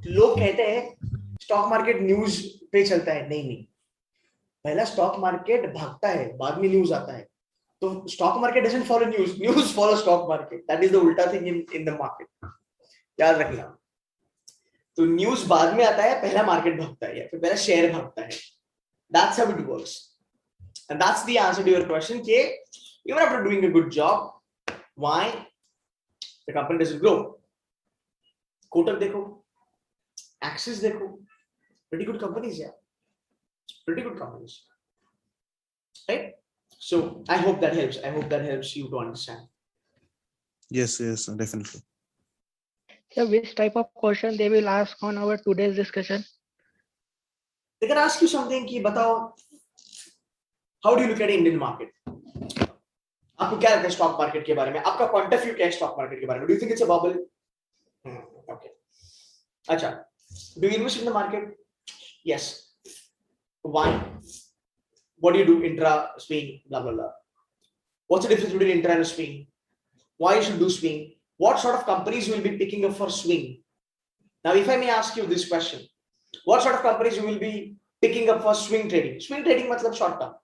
A: लोग कहते हैं स्टॉक मार्केट न्यूज पे चलता है, नहीं नहीं, पहला स्टॉक मार्केट भागता है, बाद में न्यूज आता है। तो stock market doesn't follow news, news follow stock market. That is the उल्टा थिंग इन द मार्केट, याद रखना। तो न्यूज बाद में आता है, पहला मार्केट भागता है या फिर पहला शेयर भागता है। That's how it works, and that's the answer to your question. कि even after doing a good job, why the company doesn't grow? Kotak देखो, Axis देखो, pretty good companies, yeah, pretty good companies, right? So I hope that helps. I hope that helps you to understand.
B: Yes, definitely.
E: So which type of question they will ask on our today's discussion?
A: They can ask you something कि बताओ, how do you look at Indian market? आपको क्या लगता है stock market के बारे में? आपका पॉइंट ऑफ व्यू क्या है स्टॉक मार्केट के बारे में? Do you think it's a bubble? Okay. अच्छा, do you invest in the market? Yes. Why? What do you do? Intra, swing, blah blah blah. What's the difference between intra and swing? Why you should do swing? What sort of companies you will be picking up for swing? Now, if I may ask you this question, what sort of companies you will be picking up for swing trading? Swing trading मतलब short term,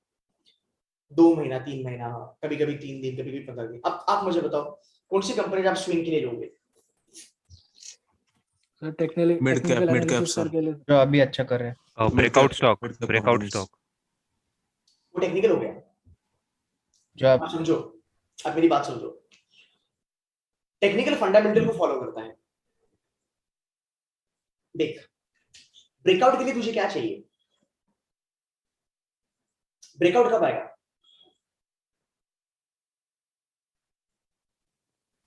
A: 2 महीना 3 महीना, कभी कभी 3 दिन, कभी कभी 15 दिन। अब आप मुझे बताओ कौन सी कंपनी आप स्विंग के लिए लोगे?
C: So technically,
B: Mid cap,
C: technical
B: mid cap,
C: analysis
B: sir.
C: करके ले-
F: जो अभी अच्छा कर रहे हैं।
D: Breakout stock,
B: mid-cap
D: breakout
B: companies.
D: stock.
A: वो टेक्निकल हो गया।
F: जो आप
A: आप समझो, आप मेरी बात समझो, टेक्निकल फंडामेंटल को फॉलो करता है। देख, ब्रेकआउट के लिए तुझे क्या चाहिए? ब्रेकआउट कब आएगा?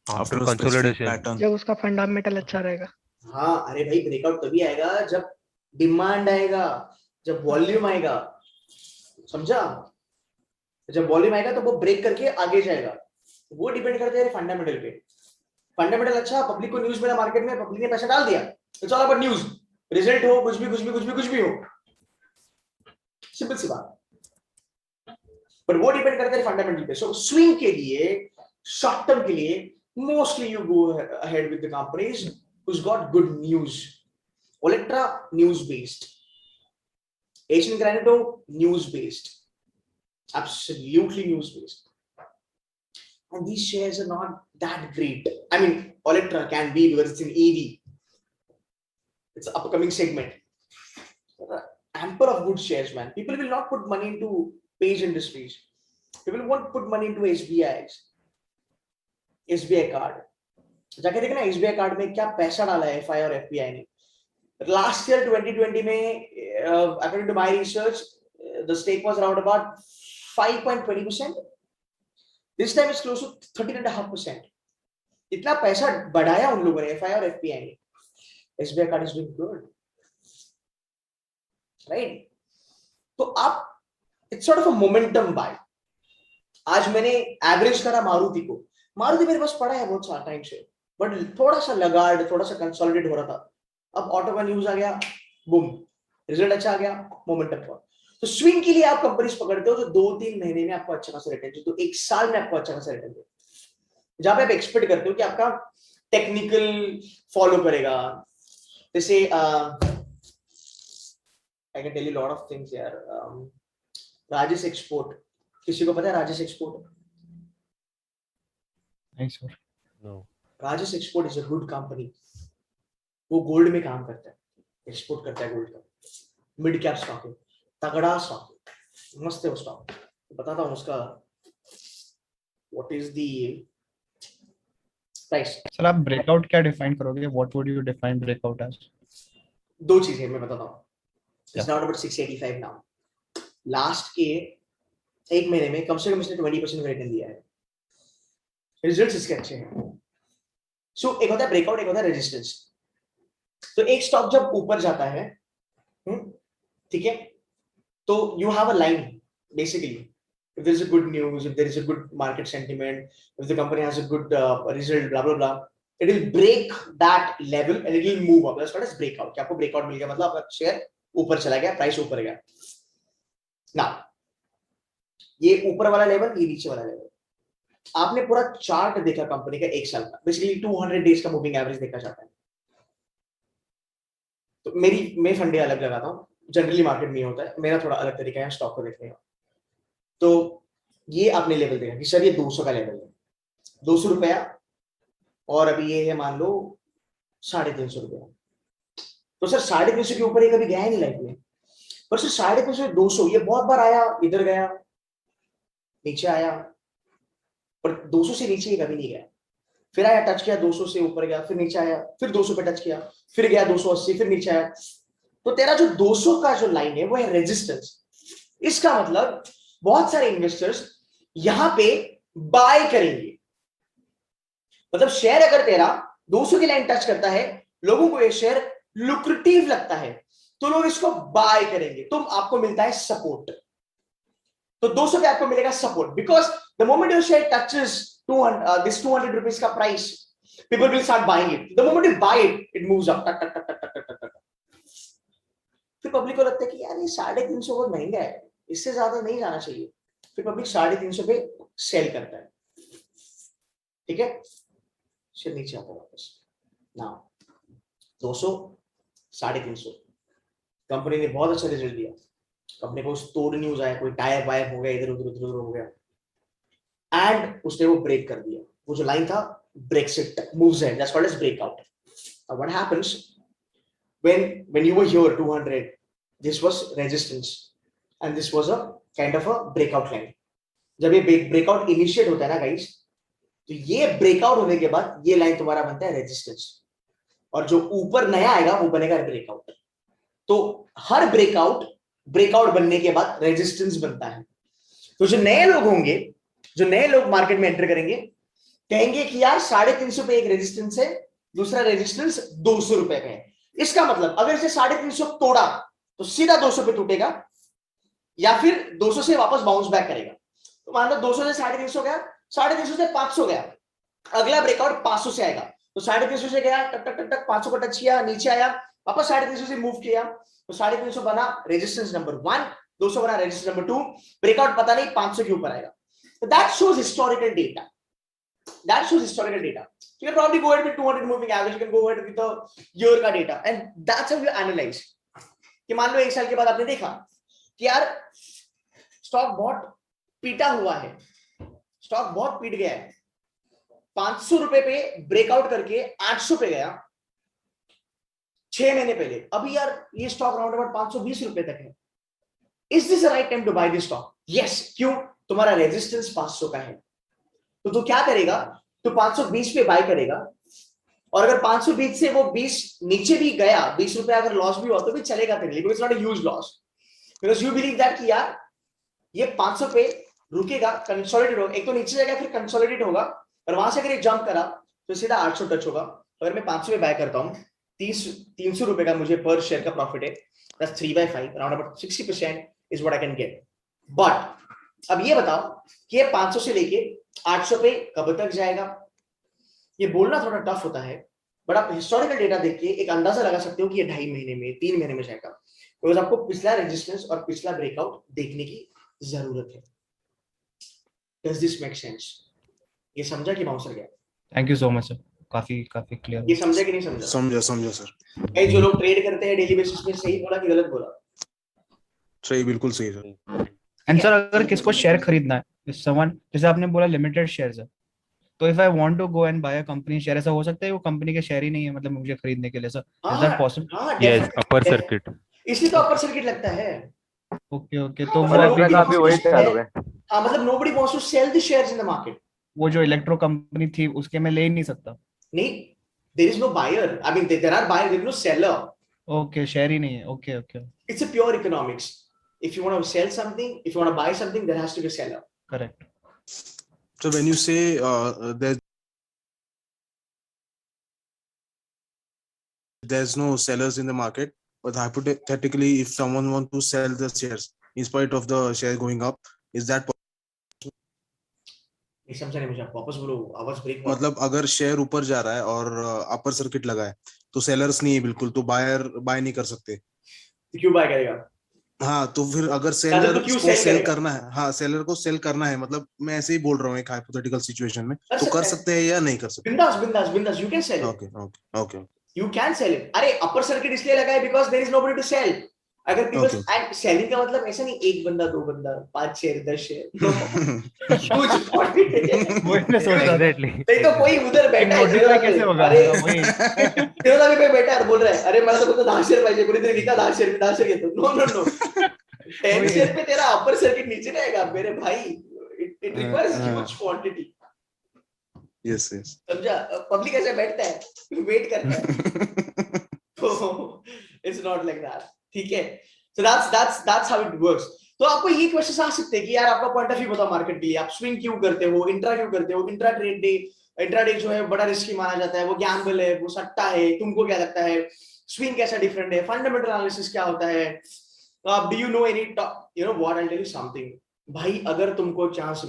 D: After
B: a specific
D: consolidation.
B: pattern.
E: जब उसका फंडामेंटल अच्छा रहेगा।
A: हाँ, अरे भाई ब्रेकआउट तभी आएगा जब डिमांड आएगा, जब वॉल्यूम आएगा, समझा? जब वॉल्यूम आएगा तो वो ब्रेक करके आगे जाएगा। वो डिपेंड करते हैं फंडामेंटल पे। फंडामेंटल अच्छा, पब्लिक को न्यूज मिला मार्केट में, पब्लिक ने पैसा डाल दिया, it's all about news, result हो कुछ भी हो, सिंपल सी बात। पर वो डिपेंड करते हैं फंडामेंटल पे। सो स्विंग के लिए, शॉर्ट टर्म के लिए, mostly you go ahead with the companies who's got good news. Olectra, news based. Asian Granito, news based. Absolutely news based. And these shares are not that great. I mean, Olectra can be because it's an EV. It's an upcoming segment. There are ample of good shares, man. People will not put money into Page Industries. People won't put money into SBI card. जाके देखना SBI card में क्या पैसा डाला है FI और FPI ने। Last year 2020 में according to my research the stake was around about 5.20%. This time is close to 13.5%. इतना पैसा बढ़ाया उन लोगों ने एफआई और एफपीआई ने. SBI card is doing good, right? तो आप it's sort of a momentum buy. आज मैंने एवरेज करा मारुति को. मारुति मेरे पास पड़ा है बहुत सारा टाइम से, बट थोड़ा सा लगाड़, थोड़ा सा कंसोलिडेट हो रहा था. अब ऑटो का न्यूज आ गया, बूम, रिजल्ट अच्छा आ गया, मोमेंटम पर. तो स्विंग के लिए आप कंपनीज पकड़ते हो जो 2-3 महीने में आपको अच्छा खासा रिटर्न, जो 1 साल में आपको अच्छा खासा रिटर्न दे, जहां पे आप एक्सपेक्ट करते हो कि आपका टेक्निकल फॉलो करेगा. जैसे I can tell you lot of things यार. राजेश एक्सपोर्ट, किसी को पता है राजेश एक्सपोर्ट?
F: नहीं sir.
D: No.
A: Rajesh export is a good company. वो गोल्ड में काम करता है, एक्सपोर्ट करता है गोल्ड का. मिड कैप स्टॉक है, तगड़ा स्टॉक है, मस्त है वो स्टॉक. बताता हूँ उसका what is the price.
G: Sir आप ब्रेकआउट क्या डिफाइन करोगे? What would you define breakout as?
A: दो चीजें मैं बताता हूँ. It's not about 685 now. Last के 1 महीने में कम से कम इसने 20% रिटर्न दिया है. रिजल्ट्स इसके अच्छे हैं. सो एक होता है ब्रेकआउट, एक होता है रेजिस्टेंस. तो एक स्टॉक जब ऊपर जाता है, ठीक है, तो you have a line basically. if there is a good news, if there is a good market sentiment, if the company has a good result, blah blah blah, it will break that level and it will move up. That's called as breakout. कि आपको breakout मिल गया मतलब आपका share ऊपर चला गया, price ऊपर गया. Now ये ऊपर वाला लेवल, ये नीचे वाला लेवल. आपने पूरा चार्ट देखा कंपनी का 1 साल का, बेसिकली 200 डेज का मूविंग एवरेज देखा जाता है. तो मैं फंडे अलग लगाता हूँ, जनरली मार्केट में होता है. मेरा थोड़ा अलग तरीका है स्टॉक को देखने का. तो ये आपने लेवल देखा कि सर ये 200 का लेवल है, 200 रुपया, और अभी ये है मान लो 350 रुपया. तो सर 350 के ऊपर ये कभी गया ही नहीं लाइफ में. पर सर 350 200 ये बहुत बार आया, इधर गया, नीचे आया, पर 200 से नीचे ये कभी नहीं गया. फिर आया, टच किया, 200 से ऊपर गया, फिर नीचे आया, फिर 200 पे टच किया, फिर गया 280, फिर नीचे आया. तो तेरा जो 200 का जो लाइन है वो है रेजिस्टेंस. इसका मतलब बहुत सारे इन्वेस्टर्स यहां पे बाय करेंगे. मतलब शेयर अगर तेरा 200 की लाइन टच करता है, लोगों को ये शेयर लुक्रेटिव लगता है, तो लोग इसको बाय करेंगे. तो आपको मिलता है सपोर्ट. तो 200 पे आपको मिलेगा support, because the moment your share touches 200 rupees का price, people will start buying it. The moment you buy it, it moves up. टक टक टक टक टक टक टक. फिर पब्लिक को लगता है कि यार ये 350 बहुत महंगा है, इससे ज्यादा नहीं जाना चाहिए. फिर पब्लिक 350 पे सेल करता है. ठीक है, शेयर नीचे आता है वापस. नाउ 200, 350, कंपनी ने बहुत अच्छा रिजल्ट दिया, कंपनी को तोड़ न्यूज आया, कोई टायर वायर हो गया, इधर उधर उधर हो गया, एंड उसने वो ब्रेक कर दिया. वो जो लाइन था Brexit moves ahead, that's called as breakout. Now what happens when you were here 200, this was resistance and this was a kind of a breakout line. जब ये breakout initiate होता है ना गाइस, तो ये breakout होने के बाद ये लाइन तुम्हारा बनता है resistance, और जो ऊपर नया आएगा वो बनेगा breakout. तो हर breakout बनने के बाद resistance बनता है. तो जो नए लोग होंगे, जो नए लोग मार्केट में एंटर करेंगे, कहेंगे कि यार 350 पे एक रेजिस्टेंस है, दूसरा रेजिस्टेंस 200 रुपए पे है. इसका मतलब अगर इसे 350 तोड़ा तो सीधा 200 पे टूटेगा, या फिर 200 से वापस बाउंस बैक करेगा. तो मान लो 200 से 350 गया, 350 से 500 गया, अगला ब्रेकआउट 500 से आएगा. तो 350 से गया, टक टक टक टक 500 को टच किया, नीचे आया, वापस 350 से मूव किया, तो 350 बना रेजिस्टेंस नंबर 1, 200 बना रेजिस्टेंस नंबर 2, ब्रेकआउट पता नहीं 500 के ऊपर आएगा. तो that shows historical data. That shows historical data. You can probably go ahead with 200 moving average. You can go ahead with the year का data, and that's how you analyze. कि मान लो 1 साल के बाद आपने देखा कि यार स्टॉक बहुत पीटा हुआ है, स्टॉक बहुत पीट गया है, 500 रुपए पे ब्रेकआउट करके 800 पे गया 6 महीने पहले. अभी यार ये स्टॉक राउंड अबाउट 520 रुपए तक है. Is this the right time to buy this stock? Yes. क्यों? तुम्हारा रेजिस्टेंस 500 का है. तो क्या करेगा? तो 520 पे बाय करेगा, और अगर 520 से वो 20 नीचे भी गया, 20 रुपए अगर लॉस भी हुआ तो भी चलेगा तेरे लिए, because not a huge loss, because you believe that कि यार ये 500 पे रुकेगा, कंसोलिडेट होगा, एक तो नीचे जाएगा फिर कंसोलिडेट होगा, और वहां से अगर ये जंप करा तो सीधा 800 टच होगा। अगर मैं 500 पे बाय करता हूँ, 300 रुपए का मुझे पर शेयर का प्रॉफिट है, that's 3/5, around about 60% is what I can get. But अब ये बताओ कि ये 500 से लेके 800 पे कब तक जाएगा, ये बोलना थोड़ा टफ होता है, बट आप हिस्टोरिकल डेटा देख के एक अंदाजा लगा सकते हो कि ये 2.5 महीने में, 3 महीने में जाएगा, बिकॉज आपको पिछला रेजिस्टेंस और पिछला ब्रेकआउट देखने की जरूरत है। Does this make sense? ये समझा कि बाउंसर गया?
G: Thank you so much, sir. काफी क्लियर।
A: ये समझा कि नहीं समझा?
B: समझा सर।
A: भाई जो लोग ट्रेड करते हैं डेली बेसिस पे, सही बोला कि गलत बोला?
B: सही, बिल्कुल सही सर।
G: एंड सर अगर किसको शेयर खरीदना है, if someone, जैसे आपने बोला लिमिटेड शेयर्स है, तो if I want to go and buy a company share, ऐसा हो सकता है वो कंपनी के शेयर ही नहीं है मतलब मुझे खरीदने के लिए सर, इज दैट पॉसिबल?
A: हाँ,
D: यस,
A: definitely.
D: Upper circuit.
A: इसलिए तो अपर सर्किट लगता है।
G: ओके तो
A: मतलब
G: मतलब
A: काफी वही चालू है। हाँ, मतलब nobody wants to sell the shares in the market.
G: वो जो इलेक्ट्रो कंपनी थी उसके मैं ले ही नहीं सकता।
A: नहीं, there is no buyer. I mean, there are buyers, there is no seller.
G: Okay, share ही नहीं है। Okay
A: It's a pure economics. If you want to sell something, if you want to buy something, there has to be a seller.
G: Correct.
B: So when you say there's no sellers in the market, but hypothetically, if someone wants to sell the shares in spite of the share going up, is that
A: नहीं समझा नहीं, मुझे वापस बोलो, आवाज break हुआ।
B: मतलब अगर शेयर ऊपर जा रहा है और अपर सर्किट लगा है तो सेलर्स नहीं है बिल्कुल, तो बायर बाय नहीं कर सकते,
A: तो क्यों बाय करेगा?
B: हाँ तो फिर अगर
A: तो
B: सेलर
A: क्यों
B: को
A: sell
B: सेल
A: करेगा?
B: करना है, हाँ सेलर को सेल करना है, मतलब मैं ऐसे ही बोल रहा हूँ एक हाइपोथेटिकल सिचुएशन में,
A: कर
B: तो
A: सकता
B: कर
A: है।
B: सकते हैं या नहीं कर सकते?
A: बिंदास, you can sell it.
B: Okay
A: You can sell it. अरे अपर सर्किट इसलिए लगा है because there is nobody to sell. अगर people and selling का मतलब ऐसा नहीं एक बंदा, 2 बंदा, 5 शेयर, 10 शेयर, huge quantity।
G: वही मैं सोच रहा था।
D: एग्जैक्टली।
A: नहीं तो कोई उधर बैठा है,
G: Notify कैसे होगा?
A: अरे
G: वही
A: तेरा भी कोई बैठा है और बोल रहा है, अरे मला तो फक्त 10 शेयर पाहिजे, कोणीतरी घेता 10 शेयर घेतो। नो 10 शेयर पे तेरा अपर सर्किट नीचे नहीं आएगा मेरे भाई, it requires huge quantity।
B: Yes
A: समझा? पब्लिक ऐसे बैठता है, वेट करता है, तो इट्स नॉट लाइक दैट, ठीक है? So that's how it works. तो आपको ये क्वेश्चन आ सकते हैं कि यार आपका पॉइंट ऑफ व्यू बताओ मार्केट के लिए, आप स्विंग क्यों करते हो, इंट्रा क्यों करते हो? इंट्राडे जो है बड़ा रिस्की माना जाता है, वो गैम्बल है, वो सट्टा है, तुमको क्या लगता है? स्विंग कैसा डिफरेंट है? फंडामेंटल एनालिसिस क्या होता है? Do you know any, you know what, I will tell you something भाई, अगर तुमको चांस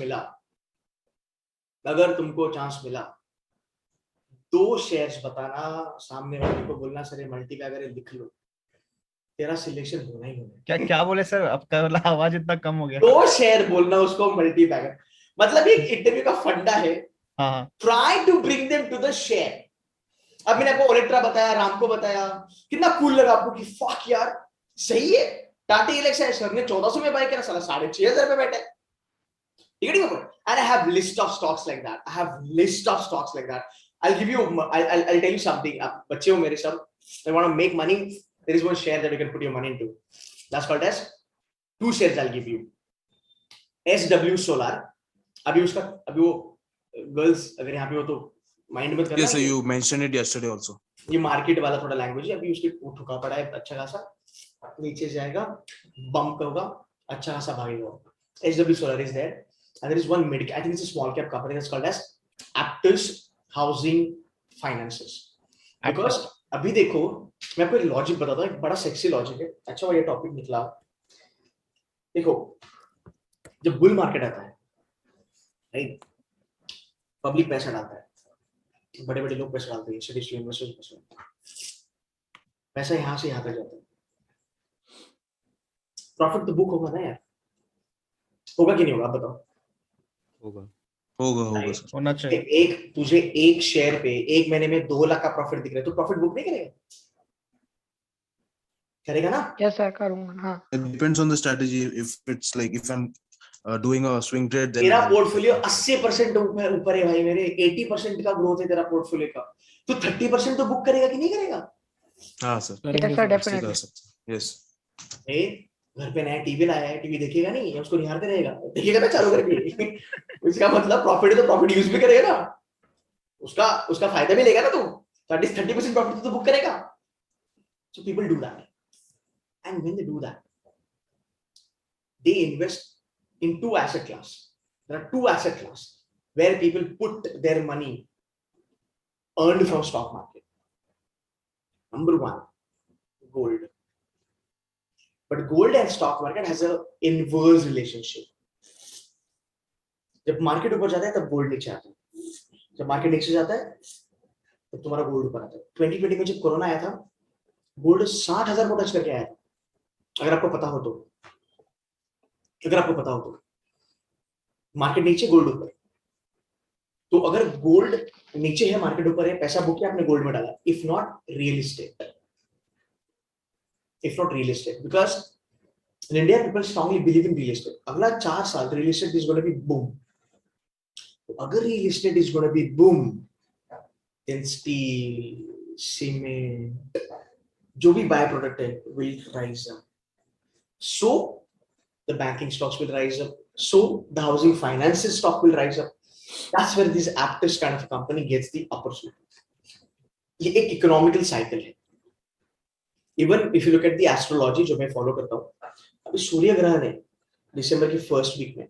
A: मिला 2 शेयर्स बताना, सामने वाले को बोलना सर ये मल्टीबैगर है, लिख लो, तेरा सिलेक्शन होना ही होना।
G: क्या बोले सर? आपका मतलब आवाज इतना कम हो गया।
A: 2 शेयर बोलना उसको मल्टीबैगर, मतलब एक इंटरव्यू का फंडा है,
G: हाँ
A: try to bring them to the share. अब मैंने आपको ओलेट्रा बताया, राम को बताया, कितना कूल लगा आपको कि फक यार सही है, टाटा इलेक्शन सर ने 1400 में बाय करा, साला 6500 पे बैठा है, ठीक है? And I have list of stocks like that. I'll give you, I'll tell you something. बच्चे हो मेरे सब, they want to make money. There is one share that you can put your money into. That's called as 2 shares. I'll give you. SW Solar. अभी वो girls अगर यहाँ पे हो तो माइंड मत करना।
B: Yes, you mentioned it yesterday also.
A: ये मार्केट वाला थोड़ा लैंग्वेज है, अभी उसके ठुका पड़ा है अच्छा खासा, नीचे जाएगा, बम्प होगा, अच्छा खासा भागेगा। SW Solar is there. And there is one mid, I think it's a small cap company that's called as Aptus Housing Finances. Because अभी देखो मैं आपको एक लॉजिक बताता हूँ, एक बड़ा सेक्सी लॉजिक है, अच्छा ये टॉपिक निकला। देखो जब बुल मार्केट आता है, राइट, पब्लिक पैसा डालता है, बड़े लोग पैसा डालते हैं, इंस्टीट्यूशनल इन्वेस्टर्स पैसा डालते हैं, पैसा यहाँ से यहाँ तक जाता है, प्रॉफिट तो बुक होगा ना यार, होगा कि नहीं होगा? बताओ।
B: होगा सर,
G: होना चाहिए।
A: तुझे एक शेयर पे एक महीने में 2 लाख का प्रॉफिट दिख रहा है, तो प्रॉफिट बुक नहीं करेगा ना?
E: यस सर, करूंगा। हाँ,
B: it depends on the strategy. If it's like if I'm doing a swing trade, then
A: तेरा पोर्टफोलियो 80% ऊपर है भाई मेरे, 80% का ग्रोथ है तेरा पोर्टफोलियो का, तो 30% तो बुक करेगा कि नहीं करेगा?
B: हाँ sir,
E: yes sir, definitely.
B: Yes.
A: घर पे नया टीवी लाया है, टीवी देखेगा नहीं, उसको निहारते रहेगा, देखेगा ना चालू करके उसका मतलब प्रॉफिट है तो प्रॉफिट यूज भी करेगा ना, उसका फायदा भी लेगा ना तू। तो एटलीस्ट 30% प्रॉफिट तो बुक करेगा. So people do that, and when they do that, they invest in two asset class. There are two asset class where people put their money earned from stock market. Number one, gold. But gold and stock market has a inverse relationship. जब market ऊपर जाता है तब gold नीचे आता है, जब market नीचे जाता है तब तुम्हारा गोल्ड ऊपर आता है. 2020 में जब कोरोना आया था, गोल्ड 60,000 को टच करके आया था. अगर आपको पता हो तो, मार्केट नीचे गोल्ड ऊपर. तो अगर गोल्ड नीचे है मार्केट ऊपर है, पैसा बुक किया आपने गोल्ड में डाला. If not real estate, because in India people strongly believe in real estate. अगला 4 साल real estate is going to be boom. तो अगर real estate is going to be boom, then steel, cement, जो भी by product है will rise up. So the banking stocks will rise up. So the housing finances stock will rise up. That's where this Aptus kind of company gets the opportunity. ये एक economical cycle है. Even if you look at the astrology जो मैं follow करता हूँ, अभी सूर्य ग्रहण है दिसंबर की फर्स्ट वीक में,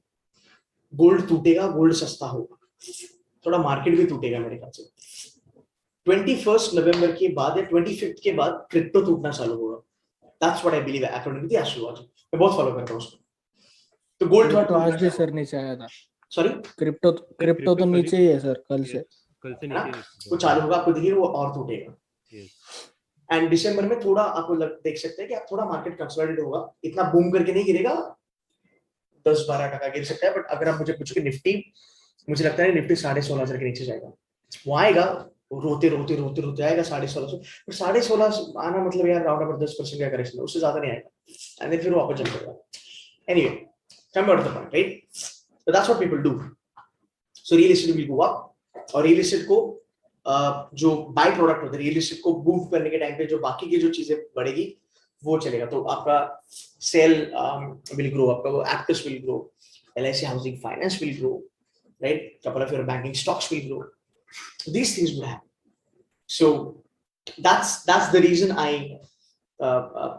A: गोल्ड टूटेगा, गोल्ड सस्ता होगा, थोड़ा मार्केट भी टूटेगा मेरे ख्याल से. 21 नवंबर के बाद या 25 के बाद क्रिप्टो टूटना चालू होगा. That's what I believe according to the astrology. मैं बहुत फॉलो करता हूँ उसको. तो गोल्ड
C: तो आज भी सर नीचे आया था.
A: सॉरी,
C: क्रिप्टो तो नीचे ही है सर कल से.
D: कल से नीचे
A: वो चालू होगा, आपको देखिए वो और टूटेगा. एंड दिसंबर में थोड़ा आपको देख सकते हैं कि आप थोड़ा मार्केट कंसोलिडेट होगा, इतना बूम करके नहीं गिरेगा, 10-12% गिर सकता है. बट अगर आप मुझे पूछोगे निफ्टी, मुझे लगता है निफ्टी 16,500 के नीचे जाएगा. वो आएगा, वो रोते आएगा 16,500. पर 16,500 आना मतलब यार राउंड अबाउट 10% का करेक्शन है, उससे ज्यादा नहीं आएगा. एंड देन फिर वापस जंप करेगा. Anyway, come out the point, right? So that's what people do. So real estate will go up, और रियल एस्टेट को जो बाय प्रोडक्ट होता है, रियल एस्टेट को मूव करने के टाइम पे जो बाकी की जो चीजें बढ़ेगी वो चलेगा. तो आपका सेल विल ग्रो, आपका वो Aptus will grow, LIC housing finance will grow, right? Couple of your banking stocks will grow. These things will happen. So that's the reason I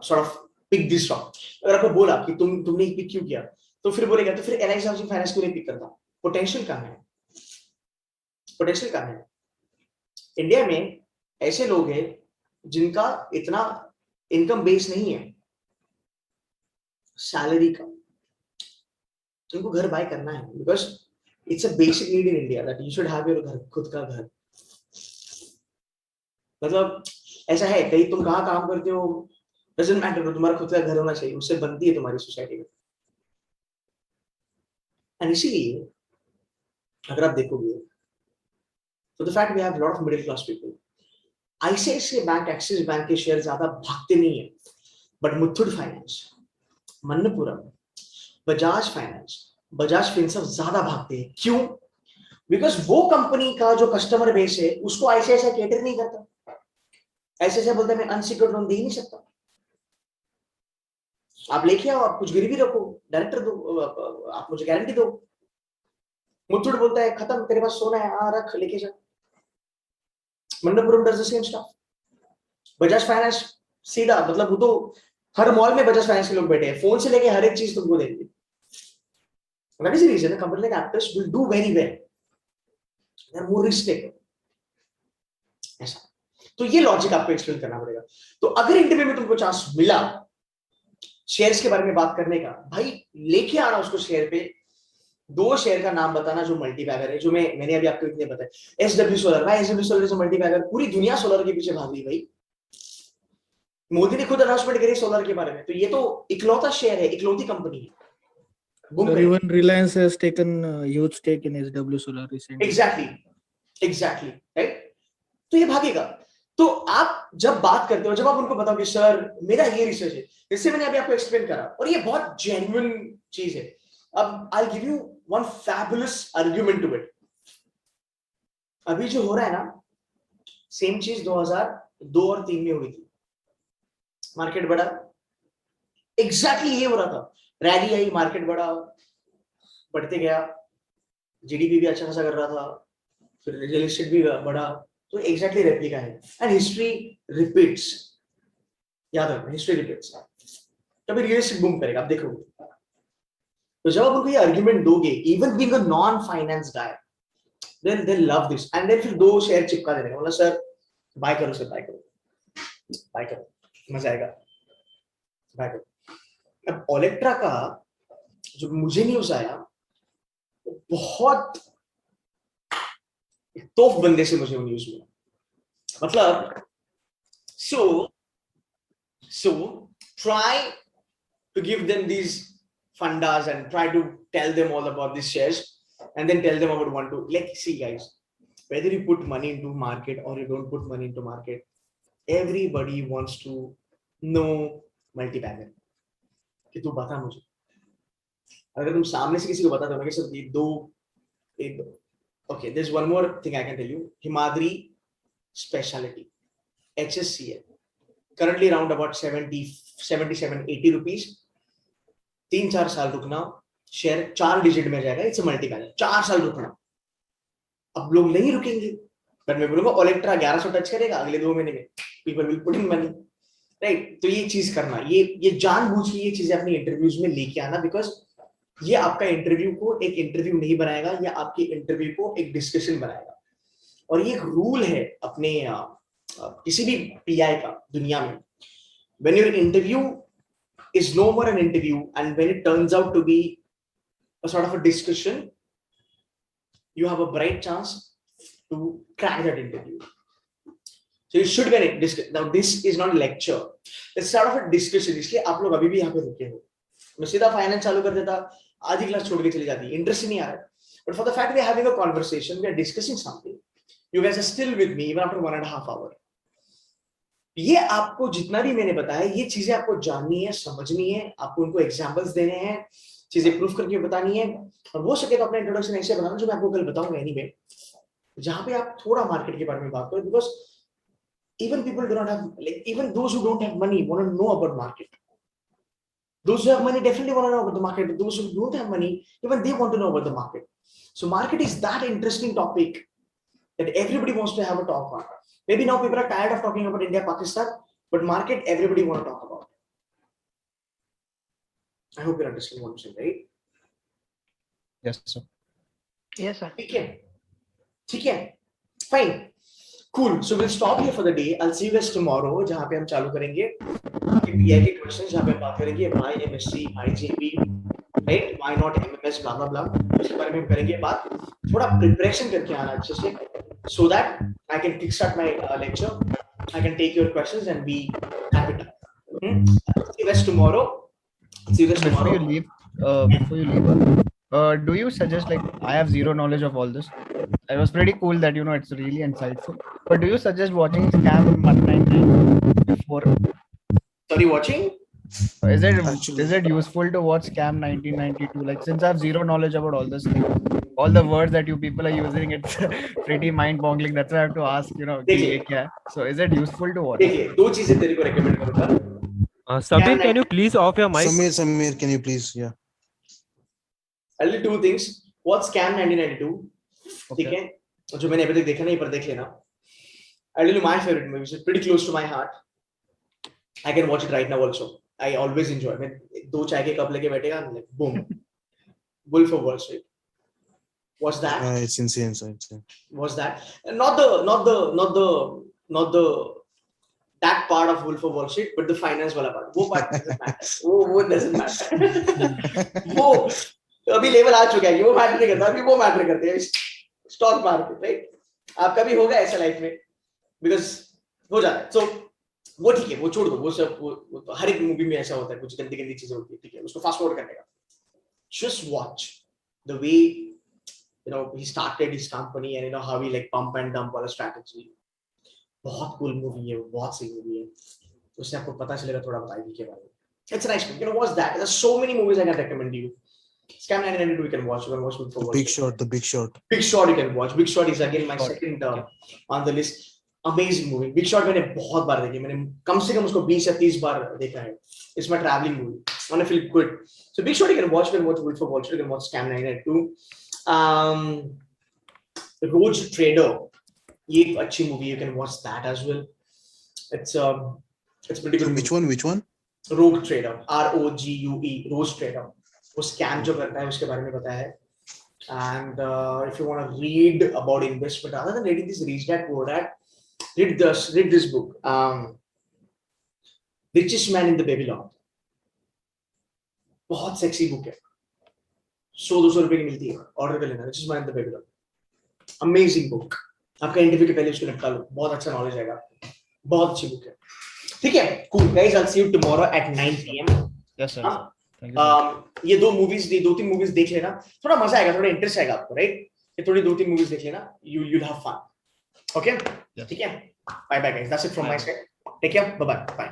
A: sort of pick this stock. अगर आपको बोला कि तुमने pick क्यों किया, तो फिर बोलेगा तो फिर LIC हाउसिंग फाइनेंस क्यों नहीं पिक करता? पोटेंशियल कहाँ है? इंडिया में ऐसे लोग हैं जिनका इतना इनकम बेस नहीं है सैलरी का, जिनको घर बाय करना है, because it's a basic need in India that you should have your घर, खुद का घर. मतलब ऐसा है, कहीं तुम कहाँ काम करते हो डजंट मैटर, तुम्हारा खुद का घर होना चाहिए, उससे बनती है तुम्हारी सोसाइटी में. एंड इसीलिए अगर आप देखोगे, so the fact we have a lot of middle class people, ICICI bank, axis bank के शेयर ज्यादा भागते नहीं है, but Muthoot finance, Manappuram, Bajaj finance, Bajaj Finserv ज्यादा भागते हैं. क्यों? बिकॉज वो कंपनी का जो कस्टमर बेस है उसको ICICI कैटर नहीं करता. ICICI बोलता है मैं अनसिक्योर्ड लोन दे ही नहीं सकता, आप लेके आओ, आप कुछ गिरवी रखो, डायरेक्टर दो, आप मुझे गारंटी दो. मुथूट बोलता है खत्म, तेरे पास सोना है, आ रख, लेके जा. Manappuram does the same stuff. Bajaj finance सीधा, मतलब वो तो हर मॉल में बजाज फाइनेंस के लोग बैठे हैं, फोन से लेके हर एक चीज तुमको देंगे. That is the reason a company like Aptus will do very well. They are more risk taker. ऐसा. तो ये लॉजिक आपको एक्सप्लेन करना पड़ेगा. तो अगर इंटरव्यू में तुमको चांस मिला शेयर्स के बारे में बात करने का, भाई लेके आना उसको शेयर पे. 2 शेयर का नाम बताना जो मल्टीबैगर है, जो मैंने अभी आपको इतने बताए. SW सोलर, भाई SW solar is a multibagger. पूरी दुनिया सोलर के पीछे भाग रही भाई. मोदी ने खुद अनाउंसमेंट करी सोलर के बारे में. तो ये तो इकलौता शेयर है, इकलौती कंपनी है.
C: So even Reliance has taken a huge stake in SW Solar recently.
A: Exactly, right? तो ये भागेगा. तो आप जब बात करते हो, जब आप उनको बताओ कि सर मेरा ये रिसर्च है, जैसे मैंने अभी आपको एक्सप्लेन करा, और ये बहुत जेन्युइन चीज है. अब I give you one fabulous argument to it. अभी जो हो रहा है ना, सेम चीज 2002 और 3 में हुई थी. मार्केट बढ़ा, एग्जैक्टली ये हो रहा था. रैली आई, मार्केट बढ़ा, बढ़ते गया, GDP भी अच्छा खासा कर रहा था, फिर रियल एस्टेट भी बढ़ा. तो एग्जैक्टली रेप्लिका है एंड हिस्ट्री रिपीट्स. याद रखना हिस्ट्री रिपीट्स. कभी रियल एस्टेट बूम करेगा आप देखोगे. तो जब आप उनको ये आर्गुमेंट दोगे even being a non finance guy then they love this and then फिर 2 शेयर चिपका देने का. मतलब सर बाय करो सर, बाय करो मजा आएगा, बाय करो. अब ओलेक्ट्रा का जो मुझे न्यूज आया बहुत तोफ बंदे से मुझे न्यूज मिला. मतलब so try to give them these fundas and try to tell them all about these shares and then tell them about one to like see guys, whether you put money into market or you don't put money into market, everybody wants to know multi-bagger. कि तू बता मुझे. अगर तुम सामने से किसी को बताते हो ना कि सर ये दो okay, there's one more thing I can tell you. Himadri specialty HSCL currently around about 77-80 rupees. 3-4 साल रुकना, शेयर 4 डिजिट में जाएगा. इट्स मल्टीपैनल. 4 साल रुकना. अब लोग नहीं रुकेंगे, पर मैं बोलूंगा ओलेक्ट्रा 1100 टच करेगा अगले 2 महीने में. People will put in money, right. तो ये चीज करना, ये जानबूझ के ये चीजें अपनी इंटरव्यूज में लेके आना, बिकॉज ये आपका इंटरव्यू को एक इंटरव्यू नहीं बनाएगा, या आपके इंटरव्यू को एक डिस्कशन बनाएगा. और ये एक रूल है अपने किसी भी पीआई का दुनिया में. When your interview is no more an interview and when it turns out to be a sort of a discussion, you have a bright chance to crack that interview. So it should be a discussion. Now this is not a lecture, it's sort of a discussion. इसलिए आप लोग अभी भी यहाँ पे रुके हो. मैं सीधा फाइनेंस चालू कर देता, आधी क्लास छोड़ के चली जाती, इंटरेस्ट नहीं आ रहा. But for the fact we are having a conversation, we are discussing something, you guys are still with me even after 1.5 hours. ये आपको जितना भी मैंने बताया, ये चीजें आपको जाननी है, समझनी है, आपको उनको एग्जांपल्स देने हैं, चीजें प्रूफ करके बतानी है. और हो सके तो अपना इंट्रोडक्शन ऐसे बनाना जो मैं आपको कल बताऊंगा एनीवे, जहां पे आप थोड़ा मार्केट के बारे में बात करो. Because even people do not have, like even those who don't have money want to know about market. Those who have money definitely want to know about the market, but those who don't have money, even they want to know about the market. So market is that interesting topic that everybody wants to have a talk on. Maybe now people are tired of talking about India, Pakistan, but market everybody want to talk about. I hope you understand what I'm saying, right?
G: Yes, sir.
E: Yes, sir.
A: ठीक है, fine, cool. So we'll stop here for the day. I'll see you guys tomorrow, जहाँ पे हम चालू करेंगे PI के questions, जहाँ पे हम बात करेंगे why MSc, why JP, right? Why not MMS, blah blah blah. उसके बारे में हम करेंगे बात. थोड़ा preparation करके आना अच्छे से, so that I can kickstart my lecture. I can take your questions and we have it. See you guys tomorrow.
G: Before you leave, do you suggest, like, I have zero knowledge of all this. It was pretty cool that, it's really insightful. But do you suggest watching Scam 199 before?
A: Sorry, watching?
G: Is
B: Actually-
G: it useful to watch Scam 1992? Like, since I have zero knowledge about all this, like, all the words that you people are using, it's pretty mind-boggling. That's why I have to ask, कि ये क्या है. So, is it useful to watch?
A: देखिए, 2 चीजें तेरे को recommend करूँगा.
D: Samir, can you please off your mic?
B: Samir, can you please? Yeah.
A: I'll do 2 things. Watch Scam 1992. ठीक है? जो मैंने अभी तक देखा नहीं, पर देख लेना. I'll tell you my favorite movie, which is pretty close to my heart. I can watch it right now also. I always enjoy. मैं 2 चाय के कप लेके बैठेगा, like boom. Wolf of Wall Street. What's that?
B: It's insane, sir.
A: Was that not the that part of Wolf of Wall Street, but the finance वाला part. वो part doesn't matter. वो doesn't matter. वो अभी level आ चुका है कि वो matter नहीं करता, अभी वो मैटर करते हैं. Stock market, right? आपका भी होगा ऐसा लाइफ में, बिकॉज हो जाता है. सो वो ठीक है, वो छोड़ दो. वो सब वो हर एक मूवी में ऐसा होता है, कुछ गंदी चीजें होती है, ठीक है, उसको फास्ट फॉरवर्ड करने का. Just watch the way he started his company and how he like pump and dump वाला strategy. बहुत cool movie है, बहुत सही movie है. उससे आपको पता चलेगा थोड़ा बहुत आईटी के बारे में. It's nice. What's that? There's so many movies I can recommend you. Scam 1992 you can watch. You can watch Wolf of Wall Street.
B: The Big Short.
A: Big Short you can watch. Big Short is again my second on the list. Amazing movie. Big Short मैंने बहुत बार देखी. मैंने कम से कम उसको 20 या 30 बार देखा है. It's my traveling movie. I want to feel good. So Big Short you can watch. You can watch Wolf of Wall Street. You can watch Scam 1992. Roach Trader. ये एक अच्छी movie, you can watch that as well. It's pretty good.
B: Which one?
A: Rogue Trader, ROGUE, Rogue Trader. वो scam जो करता है उसके बारे में बताया है. And if you want to read about investment, other than reading this Rich Dad Poor Dad, read this book, Richest Man in the Babylon. बहुत सेक्सी बुक है, 100-200 रुपए की मिलती है, ऑर्डर कर लेना. Richest Man in the Babylon, amazing book. आपका interview के पहले उसको निपटा लो, बहुत अच्छा नॉलेज आएगा. बहुत अच्छी बुक है. ठीक है, cool guys, I'll see you tomorrow at 9 PM.
G: Yes sir. Thank you sir.
A: ये 2-3 मूवीज देख लेना, थोड़ा मजा आएगा, थोड़ा इंटरेस्ट आएगा आपको, राइट? ये थोड़ी 2-3 मूवीज देख लेना, you'll have fun. Okay? ठीक है, bye bye guys, that's it from my side. Take care, bye bye.